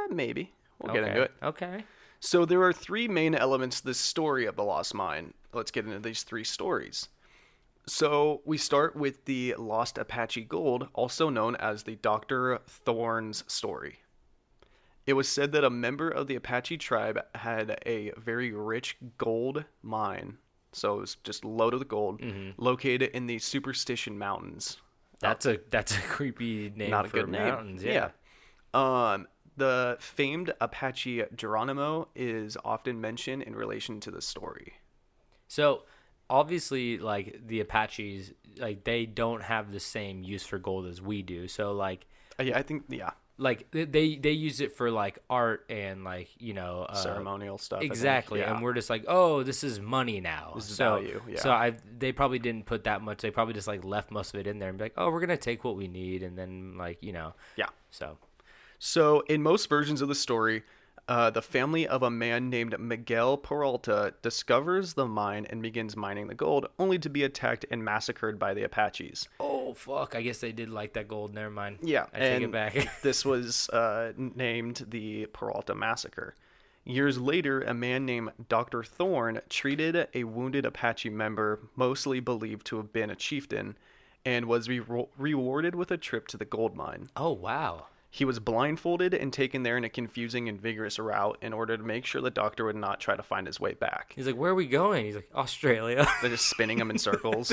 Maybe. We'll get into it. Okay. So there are 3 main elements to this story of the Lost Mine. Let's get into these 3 stories. So we start with the Lost Apache Gold, also known as the Dr. Thorne's story. It was said that a member of the Apache tribe had a very rich gold mine, so it was just loaded with gold, located in the Superstition Mountains. That's a creepy name. Not a for good mountains. name. Yeah. The famed Apache Geronimo is often mentioned in relation to the story. So, obviously, like the Apaches, like they don't have the same use for gold as we do. So, like, I think, yeah. Like they use it for like art and like ceremonial stuff. Exactly, and we're just like, oh, this is money now. This is value. Yeah. So they probably didn't put that much. They probably just like left most of it in there and be like, oh, we're gonna take what we need, and then like Yeah. So in most versions of the story, the family of a man named Miguel Peralta discovers the mine and begins mining the gold, only to be attacked and massacred by the Apaches. Oh, fuck. I guess they did like that gold. Never mind. Yeah. I take it back. This was named the Peralta Massacre. Years later, a man named Dr. Thorne treated a wounded Apache member, mostly believed to have been a chieftain, and was rewarded with a trip to the gold mine. Oh, wow. He was blindfolded and taken there in a confusing and vigorous route in order to make sure the doctor would not try to find his way back. He's like, where are we going? He's like, Australia. They're just spinning him in circles.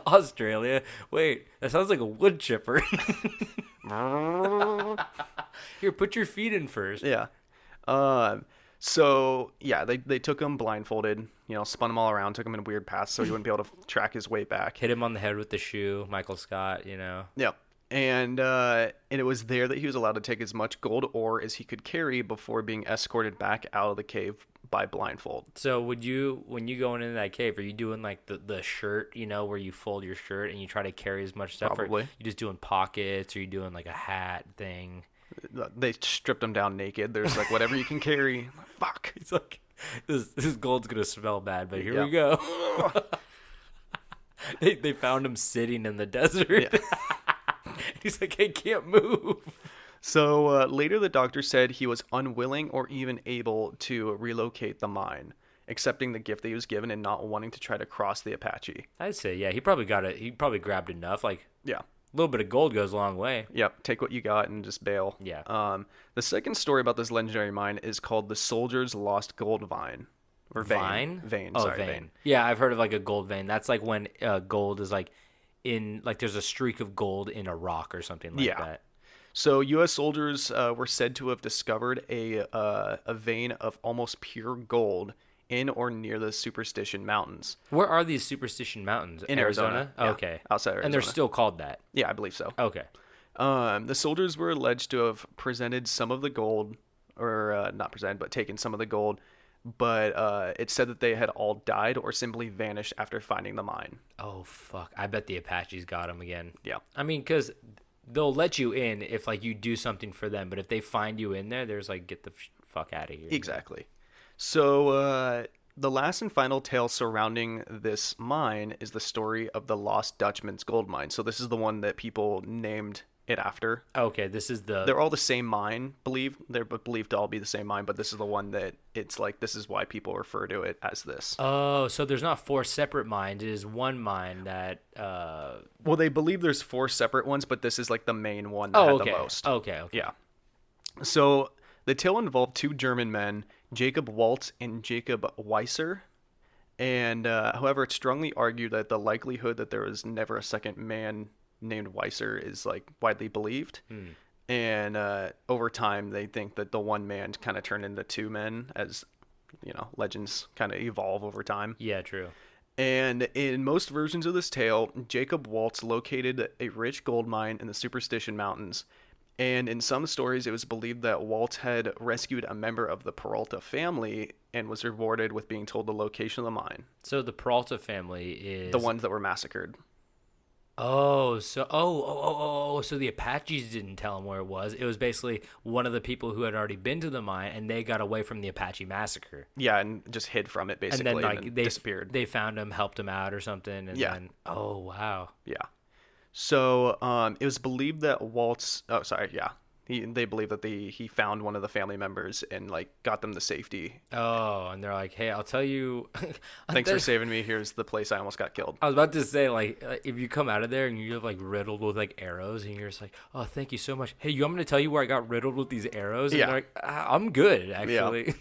Australia? Wait, that sounds like a wood chipper. Here, put your feet in first. Yeah. They took him blindfolded, spun him all around, took him in weird paths so he wouldn't be able to track his way back. Hit him on the head with the shoe, Michael Scott, Yep. And it was there that he was allowed to take as much gold ore as he could carry before being escorted back out of the cave by blindfold. So when you going into that cave, are you doing like the shirt, where you fold your shirt and you try to carry as much stuff? Probably. Or you just doing pockets, or you doing like a hat thing? They stripped him down naked. There's like whatever you can carry. Fuck. He's like, this gold's gonna smell bad, but here we go. They found him sitting in the desert. Yeah. He's like, I can't move. So later the doctor said he was unwilling or even able to relocate the mine, accepting the gift that he was given and not wanting to try to cross the Apache. I'd say, yeah, he probably got it. He probably grabbed enough. Like, yeah, a little bit of gold goes a long way. Yep, take what you got and just bail. Yeah. The second story about this legendary mine is called the Soldier's Lost Gold Vine. Or vein. Vein. Oh, sorry, vein. Yeah, I've heard of like a gold vein. That's like when gold is like in, like there's a streak of gold in a rock or something like that. So U.S. soldiers were said to have discovered a vein of almost pure gold in or near the Superstition Mountains. Where are these Superstition Mountains? In Arizona. Oh, Yeah. okay. Outside Arizona. And they're still called that? Yeah, I believe so. Okay. The soldiers were alleged to have presented some of the gold, or not presented, but taken some of the gold, but it said that they had all died or simply vanished after finding the mine. Oh, fuck. I bet the Apaches got them again. Yeah. I mean, because they'll let you in if, like, you do something for them, but if they find you in there, there's, like, get the fuck out of here. Exactly. So, the last and final tale surrounding this mine is the story of the Lost Dutchman's gold mine. So this is the one that people named it after. Okay, this is the... They're all the same mine, they're believed to all be the same mine, but this is the one that it's like, this is why people refer to it as this. Oh, so there's not 4 separate mines. It is one mine that... Well, they believe there's 4 separate ones, but this is like the main one that had the most. Okay. Yeah. So the tale involved 2 German men, Jacob Waltz and Jacob Weiser. And however, it's strongly argued that the likelihood that there was never a second man named Weiser is like widely believed. And over time they think that the one man kind of turned into 2 men, as legends kind of evolve over time. Yeah, true. And in most versions of this tale, Jacob Waltz located a rich gold mine in the Superstition Mountains, and in some stories it was believed that Waltz had rescued a member of the Peralta family and was rewarded with being told the location of the mine. So the Peralta family is the ones that were massacred. So the Apaches didn't tell him where it was. It was basically one of the people who had already been to the mine, and they got away from the Apache massacre. Yeah, and just hid from it basically, and then they disappeared. They found him, helped him out or something, and then oh wow. Yeah. So it was believed that Waltz. Oh, sorry. Yeah. They believe that he found one of the family members and like got them to safety. Oh, and they're like, hey, I'll tell you. Thanks for saving me. Here's the place I almost got killed. I was about to say, like, if you come out of there and you're like riddled with like arrows, and you're just like, oh, thank you so much. Hey, you want me to tell you where I got riddled with these arrows? And they're like, I'm good, actually. Yeah.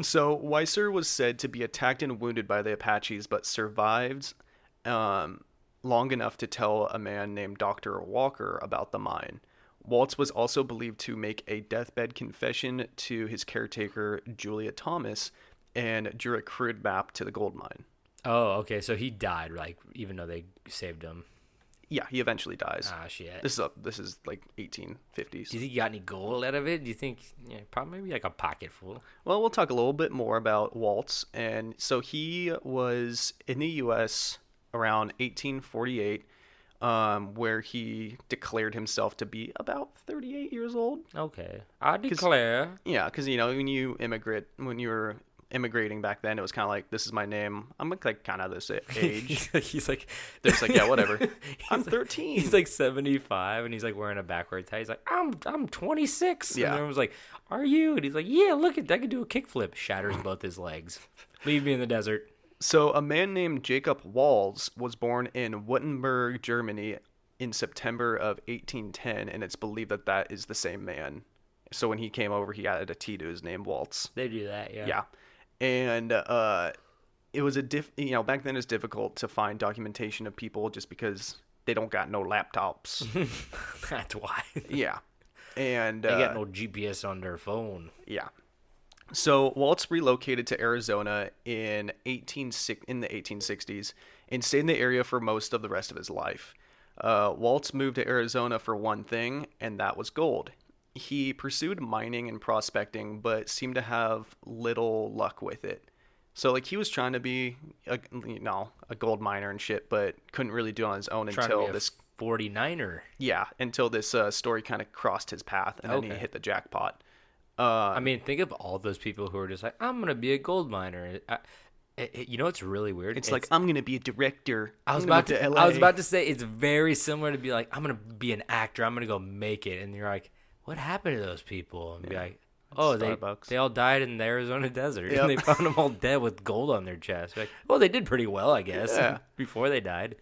So Weiser was said to be attacked and wounded by the Apaches, but survived long enough to tell a man named Dr. Walker about the mine. Waltz was also believed to make a deathbed confession to his caretaker, Julia Thomas, and drew a crude map to the gold mine. Oh, okay. So he died, like, even though they saved him. Yeah, he eventually dies. Ah, shit. This is like 1850s. Do you think you got any gold out of it? Do you think, probably maybe like a pocket full? Well, we'll talk a little bit more about Waltz. And so he was in the U.S. around 1848. Where he declared himself to be about 38 years old. Okay, I declare. Yeah, because when you're immigrating back then, it was kind of like, this is my name. I'm like kind of this age. He's like, They're just like, yeah, whatever. I'm 13. He's like 75, and he's like wearing a backwards hat. He's like, I'm 26. Yeah. And everyone's like, are you? And he's like, yeah, look at that. I can do a kickflip. Shatters both his legs. Leave me in the desert. So a man named Jacob Walls was born in Wittenberg, Germany in September of 1810, and it's believed that that is the same man. So when he came over, he added a T to his name, Waltz. They do that, yeah. Yeah. And it was back then it's difficult to find documentation of people just because they don't got no laptops. That's why. Yeah. And they got no GPS on their phone. Yeah. So Waltz relocated to Arizona in the 1860s and stayed in the area for most of the rest of his life. Waltz moved to Arizona for one thing, and that was gold. He pursued mining and prospecting, but seemed to have little luck with it. So, like, he was trying to be a gold miner and shit, but couldn't really do it on his own until this 49er. Yeah, until this story kind of crossed his path, and then he hit the jackpot. I mean, think of all those people who are just like, I'm gonna be a gold miner. You know what's really weird? It's like, I'm gonna be a director. I was about to say it's very similar to be like, I'm gonna be an actor. I'm gonna go make it, and you're like, what happened to those people? And be like, oh, they all died in the Arizona desert. Yep. And they found them all dead with gold on their chest. Like, well, they did pretty well, I guess, before they died.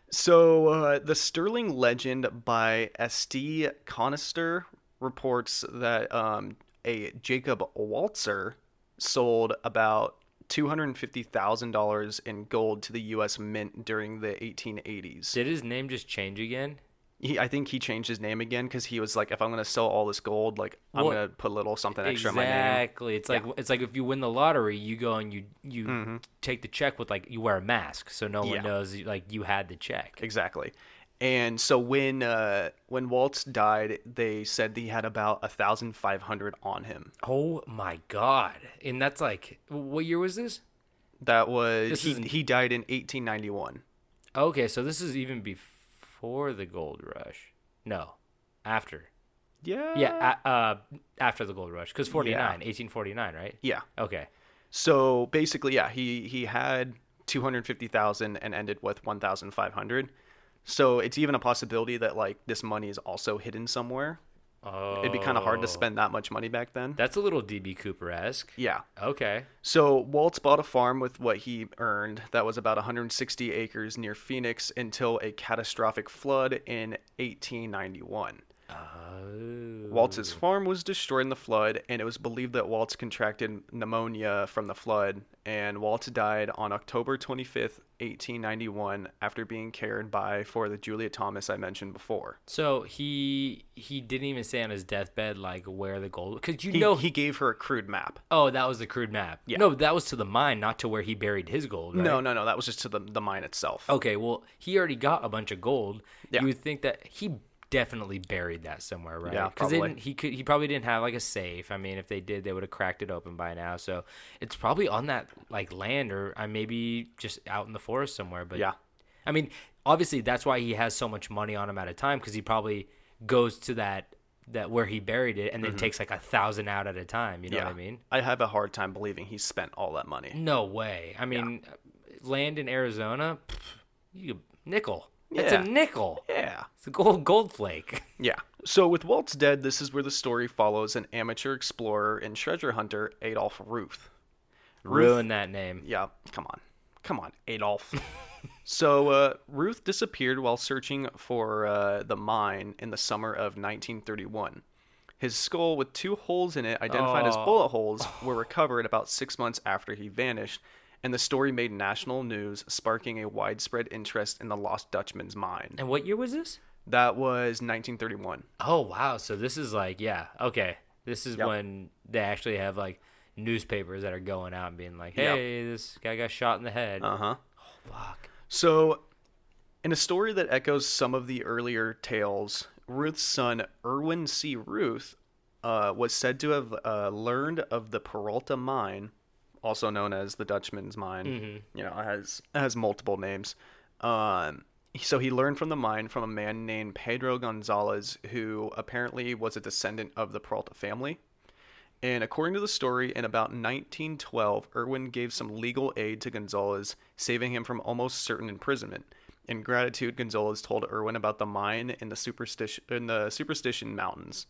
So the Sterling Legend by S.T. Conister reports that a Jacob Waltzer sold about $250,000 in gold to the U.S. Mint during the 1880s. Did his name just change again? I think he changed his name again because he was like, if I'm going to sell all this gold, like, I'm going to put a little something extra in my name. Exactly. It's like if you win the lottery, you go and you take the check with, like, you wear a mask so no one knows, like, you had the check. Exactly. And so when Waltz died, they said he had about 1,500 on him. Oh my God! And that's like, what year was this? That was he died in 1891. Okay, so this is even before the gold rush. No, after. Yeah, after the gold rush, because 1849, right? Yeah. Okay. So basically, yeah, he had 250,000 and ended with 1,500. So it's even a possibility that, like, this money is also hidden somewhere. Oh. It'd be kind of hard to spend that much money back then. That's a little D.B. Cooper-esque. Yeah. Okay. So Waltz bought a farm with what he earned. That was about 160 acres near Phoenix until a catastrophic flood in 1891. Oh. Waltz's farm was destroyed in the flood, and it was believed that Waltz contracted pneumonia from the flood, and Waltz died on October 25th, 1891, after being cared for the Julia Thomas I mentioned before. So he didn't even say on his deathbed, like, where the gold... Because he gave her a crude map. Oh, that was the crude map. Yeah. No, that was to the mine, not to where he buried his gold, right? No, that was just to the mine itself. Okay, well, he already got a bunch of gold. Yeah. You would think that he definitely buried that somewhere, right? Yeah, probably. Because he probably didn't have, like, a safe. I mean, if they did, they would have cracked it open by now. So it's probably on that, like, land, or maybe just out in the forest somewhere. But yeah, I mean, obviously that's why he has so much money on him at a time, because he probably goes to that where he buried it and then takes like 1,000 out at a time. You know what I mean? I have a hard time believing he spent all that money. No way. I mean, land in Arizona, nickel. It's a nickel. Yeah. It's a gold flake. Yeah. So with Waltz dead, this is where the story follows an amateur explorer and treasure hunter, Adolf Ruth. Ruin that name. Yeah. Come on, Adolf. So Ruth disappeared while searching for the mine in the summer of 1931. His skull with 2 holes in it, identified as bullet holes, were recovered about 6 months after he vanished. And the story made national news, sparking a widespread interest in the lost Dutchman's mine. And what year was this? That was 1931. Oh, wow. So this is like, okay. This is when they actually have, like, newspapers that are going out and being like, hey, this guy got shot in the head. Uh-huh. Oh, fuck. So, in a story that echoes some of the earlier tales, Ruth's son, Irwin C. Ruth, was said to have learned of the Peralta mine, also known as the Dutchman's mine. Mm-hmm. You know, it has multiple names. So he learned from the mine from a man named Pedro Gonzalez, who apparently was a descendant of the Peralta family. And according to the story, in about 1912, Irwin gave some legal aid to Gonzalez, saving him from almost certain imprisonment. In gratitude, Gonzalez told Irwin about the mine in the Superstition Mountains,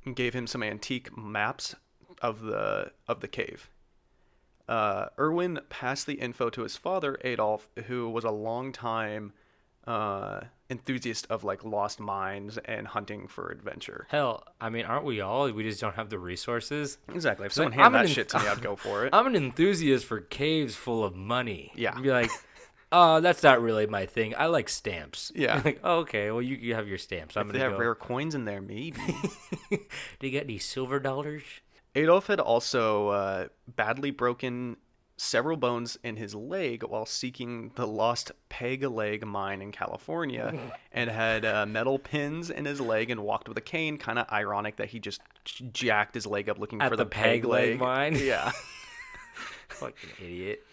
and gave him some antique maps of the cave. Irwin passed the info to his father, Adolf, who was a long-time enthusiast of like lost mines and hunting for adventure. Hell, I mean, aren't we all? We just don't have the resources. Exactly. If someone handed that shit to me, I'd go for it. I'm an enthusiast for caves full of money. Yeah. I'd be like, oh, that's not really my thing. I like stamps. Yeah. Like, oh, okay, well, you have your stamps. If they have rare coins in there, maybe. Do you get any silver dollars? Adolf had also badly broken several bones in his leg while seeking the lost Peg Leg mine in California, and had metal pins in his leg and walked with a cane. Kind of ironic that he just jacked his leg up looking for the Peg Leg mine. Yeah. Fucking idiot.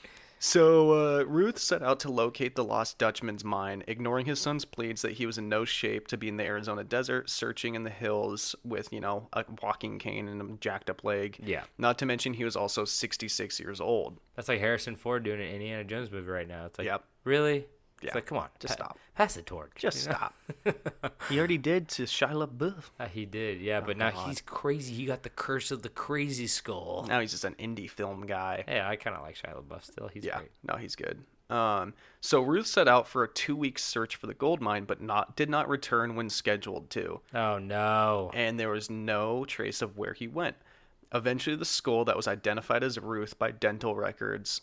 So Ruth set out to locate the lost Dutchman's mine, ignoring his son's pleads that he was in no shape to be in the Arizona desert, searching in the hills with, a walking cane and a jacked up leg. Yeah. Not to mention he was also 66 years old. That's like Harrison Ford doing an Indiana Jones movie right now. It's like, Yep. Really? Yeah. It's like, come on. Just stop. Pass the torch. Just stop. He already did to Shia LaBeouf. He did, yeah, but now he's crazy. He got the curse of the crazy skull. Now he's just an indie film guy. Yeah, I kind of like Shia LaBeouf still. He's great. No, he's good. So Ruth set out for a 2-week search for the gold mine, but did not return when scheduled to. Oh, no. And there was no trace of where he went. Eventually, the skull that was identified as Ruth by dental records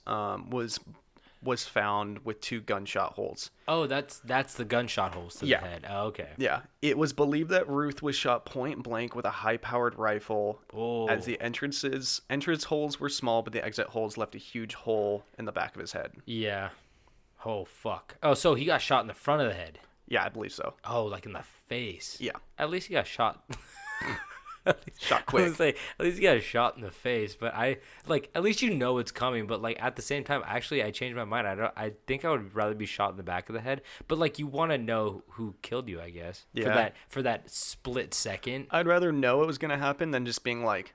was found with 2 gunshot holes. Oh, that's the gunshot holes to the head. Oh, okay. Yeah. It was believed that Ruth was shot point blank with a high-powered rifle. Oh. As the entrance holes were small, but the exit holes left a huge hole in the back of his head. Yeah. Oh, fuck. Oh, so he got shot in the front of the head. Yeah, I believe so. Oh, like in the face. Yeah. At least he got shot. Shot quick. I was say, at least he got shot in the face, but at least you know it's coming. But like at the same time, actually, I changed my mind. I think I would rather be shot in the back of the head. But like you want to know who killed you, I guess. Yeah. For that split second. I'd rather know it was gonna happen than just being like,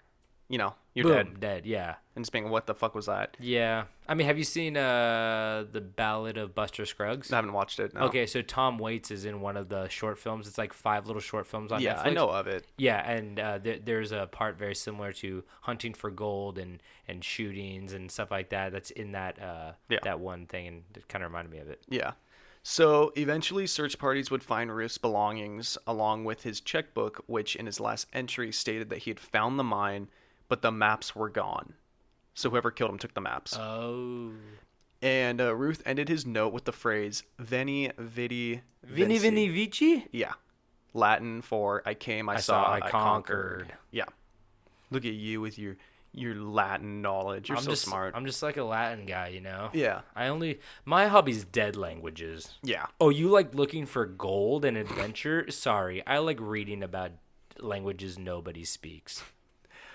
you're Boom, dead. Yeah. And just being, what the fuck was that? Yeah. I mean, have you seen the Ballad of Buster Scruggs? I haven't watched it. No. Okay, so Tom Waits is in one of the short films. It's like 5 little short films on Netflix. Yeah, I know of it. Yeah, and there's a part very similar to hunting for gold and shootings and stuff like that. That's in that that one thing, and it kind of reminded me of it. Yeah. So eventually, search parties would find Ruth's belongings along with his checkbook, which in his last entry stated that he had found the mine, but the maps were gone. So whoever killed him took the maps. Oh. And Ruth ended his note with the phrase "Veni, vidi, Vini, vinci." vini, vici? Yeah. Latin for I came, I saw, I conquered. Yeah. Look at you with your Latin knowledge. You're so smart. I'm just like a Latin guy, you know? Yeah. My hobby's dead languages. Yeah. Oh, you like looking for gold and adventure? Sorry, I like reading about languages nobody speaks.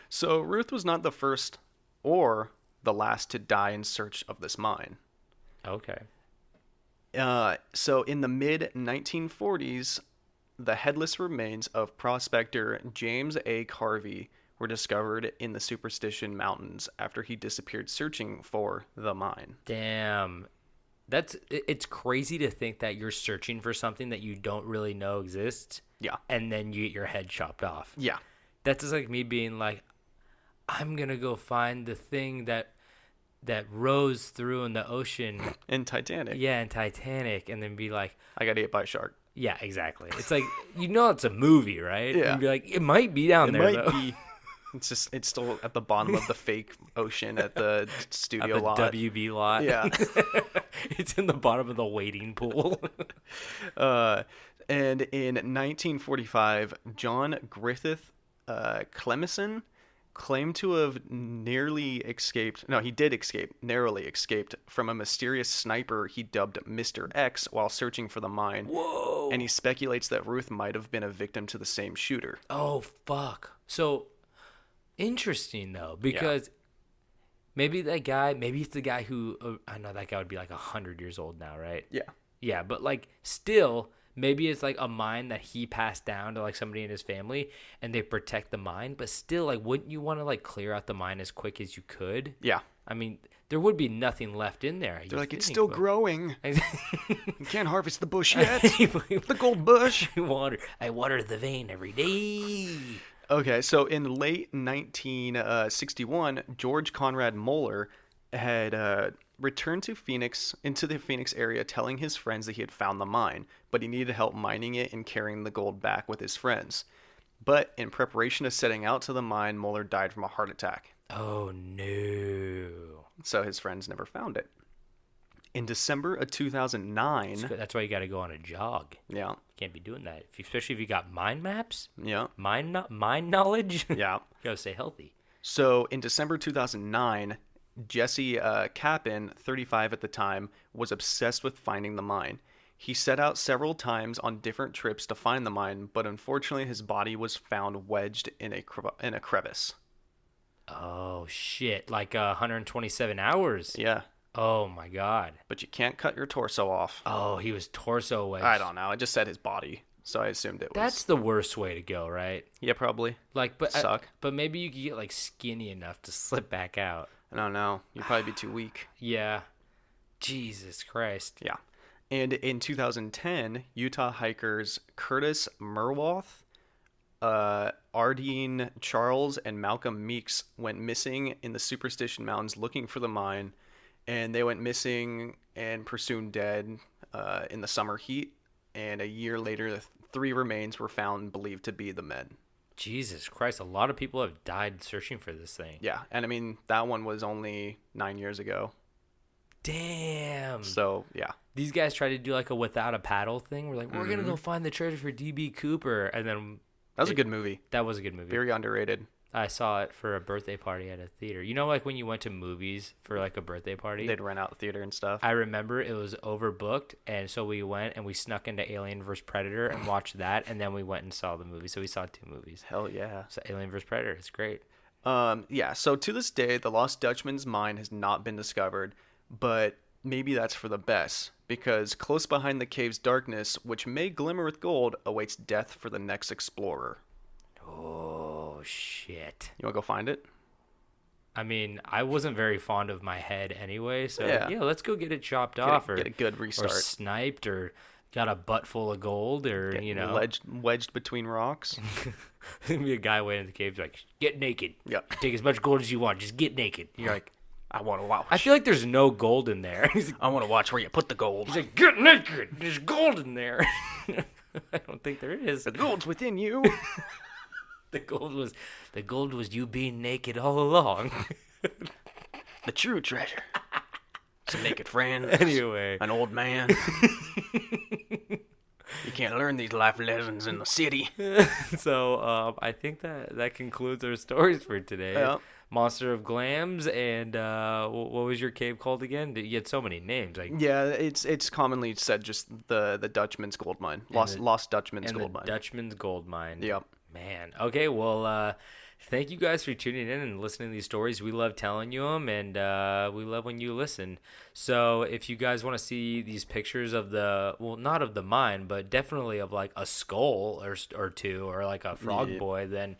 So Ruth was not the first or the last to die in search of this mine. Okay. So in the mid-1940s, the headless remains of prospector James A. Carvey were discovered in the Superstition Mountains after he disappeared searching for the mine. Damn. It's crazy to think that you're searching for something that you don't really know exists. Yeah. And then you get your head chopped off. Yeah. That's just like me being like, I'm going to go find the thing that rose through in the ocean. In Titanic. Yeah, in Titanic. And then be like, I got ate by a shark. Yeah, exactly. It's like, it's a movie, right? Yeah. And be like, it might be down there, though. It might be. It's still at the bottom of the fake ocean at the studio at the lot. WB lot. Yeah. It's in the bottom of the wading pool. And in 1945, John Griffith Clemison claimed to have narrowly escaped from a mysterious sniper he dubbed Mr. X while searching for the mine. Whoa. And he speculates that Ruth might have been a victim to the same shooter. Oh, fuck. So, interesting, though, because maybe it's the guy who, I know that guy would be like 100 years old now, right? Yeah. Yeah, but like, still, maybe it's like a mine that he passed down to like somebody in his family, and they protect the mine. But still, like, wouldn't you want to like clear out the mine as quick as you could? Yeah. I mean, there would be nothing left in there. They're like, it's still growing. You can't harvest the bush yet. The gold bush. I water the vein every day. Okay, so in late 1961, George Conrad Moeller had returned to into the Phoenix area, telling his friends that he had found the mine, but he needed help mining it and carrying the gold back with his friends. But in preparation of setting out to the mine, Moeller died from a heart attack. Oh, no. So his friends never found it. In December of 2009... That's why you got to go on a jog. Yeah. Can't be doing that, especially if you got mind maps. Yeah. Mind knowledge. Yeah. You got to stay healthy. So in December 2009, Jesse Kappen, 35 at the time, was obsessed with finding the mine. He set out several times on different trips to find the mine, but unfortunately his body was found wedged in a crevice. Oh, shit. Like 127 hours. Yeah. Oh, my God. But you can't cut your torso off. Oh, he was torso wedged. I don't know. I just said his body, so I assumed it was... That's the worst way to go, right? Yeah, probably. Like, but Suck. But maybe you could get, like, skinny enough to slip back out. I don't know. You'd probably be too weak. Yeah. Jesus Christ. Yeah. And in 2010, Utah hikers Curtis Murwath, Ardeen Charles, and Malcolm Meeks went missing in the Superstition Mountains looking for the mine, and they went missing and presumed dead in the summer heat, and a year later, the 3 remains were found believed to be the men. Jesus Christ, a lot of people have died searching for this thing. Yeah, and I mean, that one was only 9 years ago. Damn. So, yeah. These guys tried to do like a without a paddle thing. We're like, we're going to go find the treasure for D.B. Cooper. And then... That was a good movie. That was a good movie. Very underrated. I saw it for a birthday party at a theater. You know, like when you went to movies for like a birthday party? They'd rent out the theater and stuff. I remember it was overbooked, and so we went and we snuck into Alien vs. Predator and watched that, and then we went and saw the movie. So we saw 2 movies. Hell yeah. So Alien vs. Predator, it's great. Yeah, so to this day, the Lost Dutchman's mine has not been discovered, but maybe that's for the best, because close behind the cave's darkness, which may glimmer with gold, awaits death for the next explorer. Oh, shit. You want to go find it? I mean, I wasn't very fond of my head anyway, so yeah, let's go get it chopped off. Get a good restart. Or sniped, or got a butt full of gold, or, you know. Wedged between rocks. There'd be a guy waiting in the cave like, get naked. Yeah. Take as much gold as you want. Just get naked. You're like, I want to watch. I feel like there's no gold in there. He's like, I want to watch where you put the gold. He's like, get naked. There's gold in there. I don't think there is. The gold's within you. The gold was you being naked all along. The true treasure. Some naked friends. Anyway. An old man. You can't learn these life lessons in the city. So I think that concludes our stories for today. Yeah. Monster of Glamis, and what was your cave called again? You had so many names. Yeah, it's commonly said just the Dutchman's gold mine. Lost Dutchman's gold mine. Dutchman's gold mine. Yep. Man. Okay, well, thank you guys for tuning in and listening to these stories. We love telling you them, and we love when you listen. So if you guys want to see these pictures of not of the mine, but definitely of like a skull or 2, or like a frog boy, then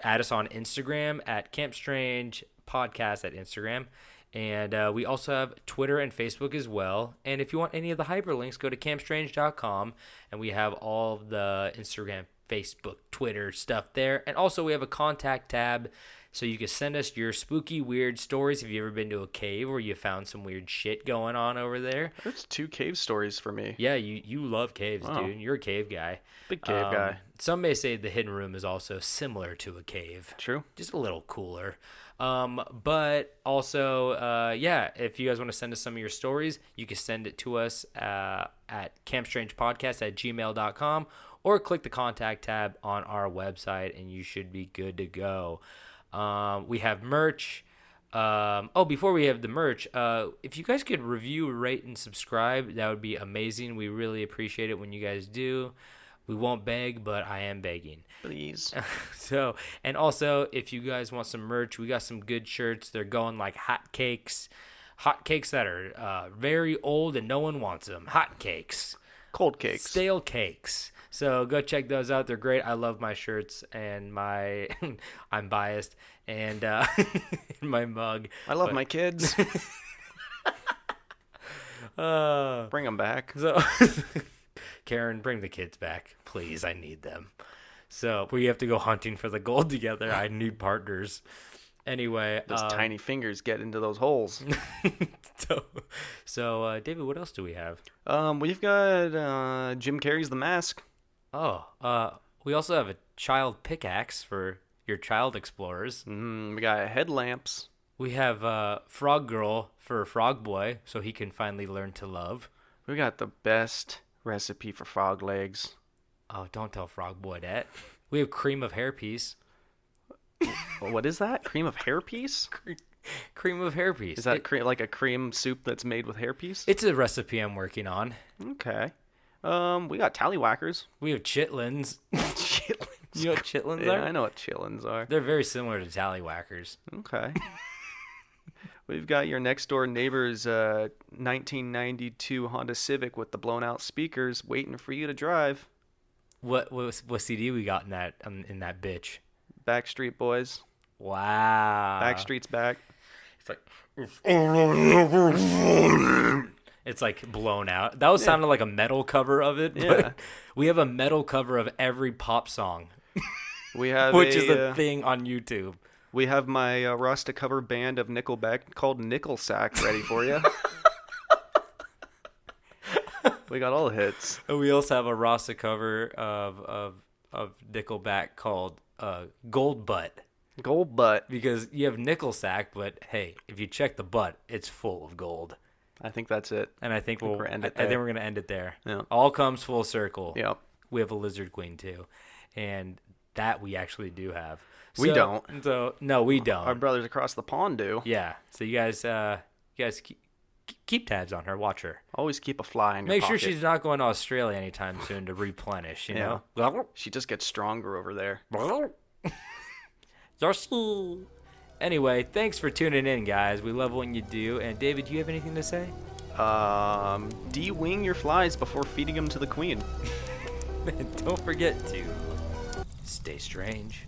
add us on Instagram at Camp Strange Podcast at Instagram. And we also have Twitter and Facebook as well. And if you want any of the hyperlinks, go to campstrange.com, and we have all of the Instagram, Facebook, Twitter stuff there. And also we have a contact tab, so you can send us your spooky, weird stories. If you ever been to a cave where you found some weird shit going on over there. There's 2 cave stories for me. Yeah, you love caves, dude. You're a cave guy. Big cave guy. Some may say the hidden room is also similar to a cave. True. Just a little cooler. But also, if you guys want to send us some of your stories, you can send it to us at campstrangepodcast@gmail.com, or click the contact tab on our website, and you should be good to go. We have merch. Before we have the merch, if you guys could review, rate, and subscribe, that would be amazing. We really appreciate it when you guys do. We won't beg, but I am begging. Please. So, and also, if you guys want some merch, we got some good shirts. They're going like hotcakes. Hotcakes that are very old and no one wants them. Hotcakes. Cold cakes. Stale cakes. So go check those out. They're great. I love my shirts and my I'm biased and my mug. I love my kids. Bring them back. So Karen, bring the kids back, please. I need them. So we have to go hunting for the gold together. I need partners. Anyway, those tiny fingers get into those holes. So David, what else do we have? We've got Jim Carrey's The Mask. Oh, we also have a child pickaxe for your child explorers. We got headlamps. We have Frog Girl for Frog Boy, so he can finally learn to love. We got the best recipe for frog legs. Oh, don't tell Frog Boy that. We have cream of hairpiece. What is that? Cream of hairpiece? Cream of hairpiece. Is that like a cream soup that's made with hairpiece? It's a recipe I'm working on. Okay. We got tallywhackers. We have chitlins. Chitlins. You know what chitlins Yeah, are? I know what chitlins are. They're very similar to tallywhackers. Okay. We've got your next door neighbor's 1992 Honda Civic with the blown out speakers waiting for you to drive. What CD we got in that bitch? Backstreet Boys. Wow. Backstreet's back. It's like blown out. That was sounded like a metal cover of it. But we have a metal cover of every pop song. We have which is a thing on YouTube. We have my Rasta cover band of Nickelback called Nickel Sack ready for you. We got all the hits. And we also have a Rasta cover of Nickelback called Gold Butt. Gold Butt. Because you have nickel sack, but hey, if you check the butt, it's full of gold. I think that's it. And I think we're going to end it there. Yeah. All comes full circle. Yep. We have a lizard queen too. And that we actually do have. We don't. So no, we don't. Our brothers across the pond do. Yeah. So you guys keep tabs on her. Watch her. Always keep a fly in your Make pocket. sure she's not going to Australia anytime soon to replenish, you know? She just gets stronger over there. Anyway, thanks for tuning in, guys. We love what you do. And David, do you have anything to say? De-wing your flies before feeding them to the queen. Don't forget to stay strange.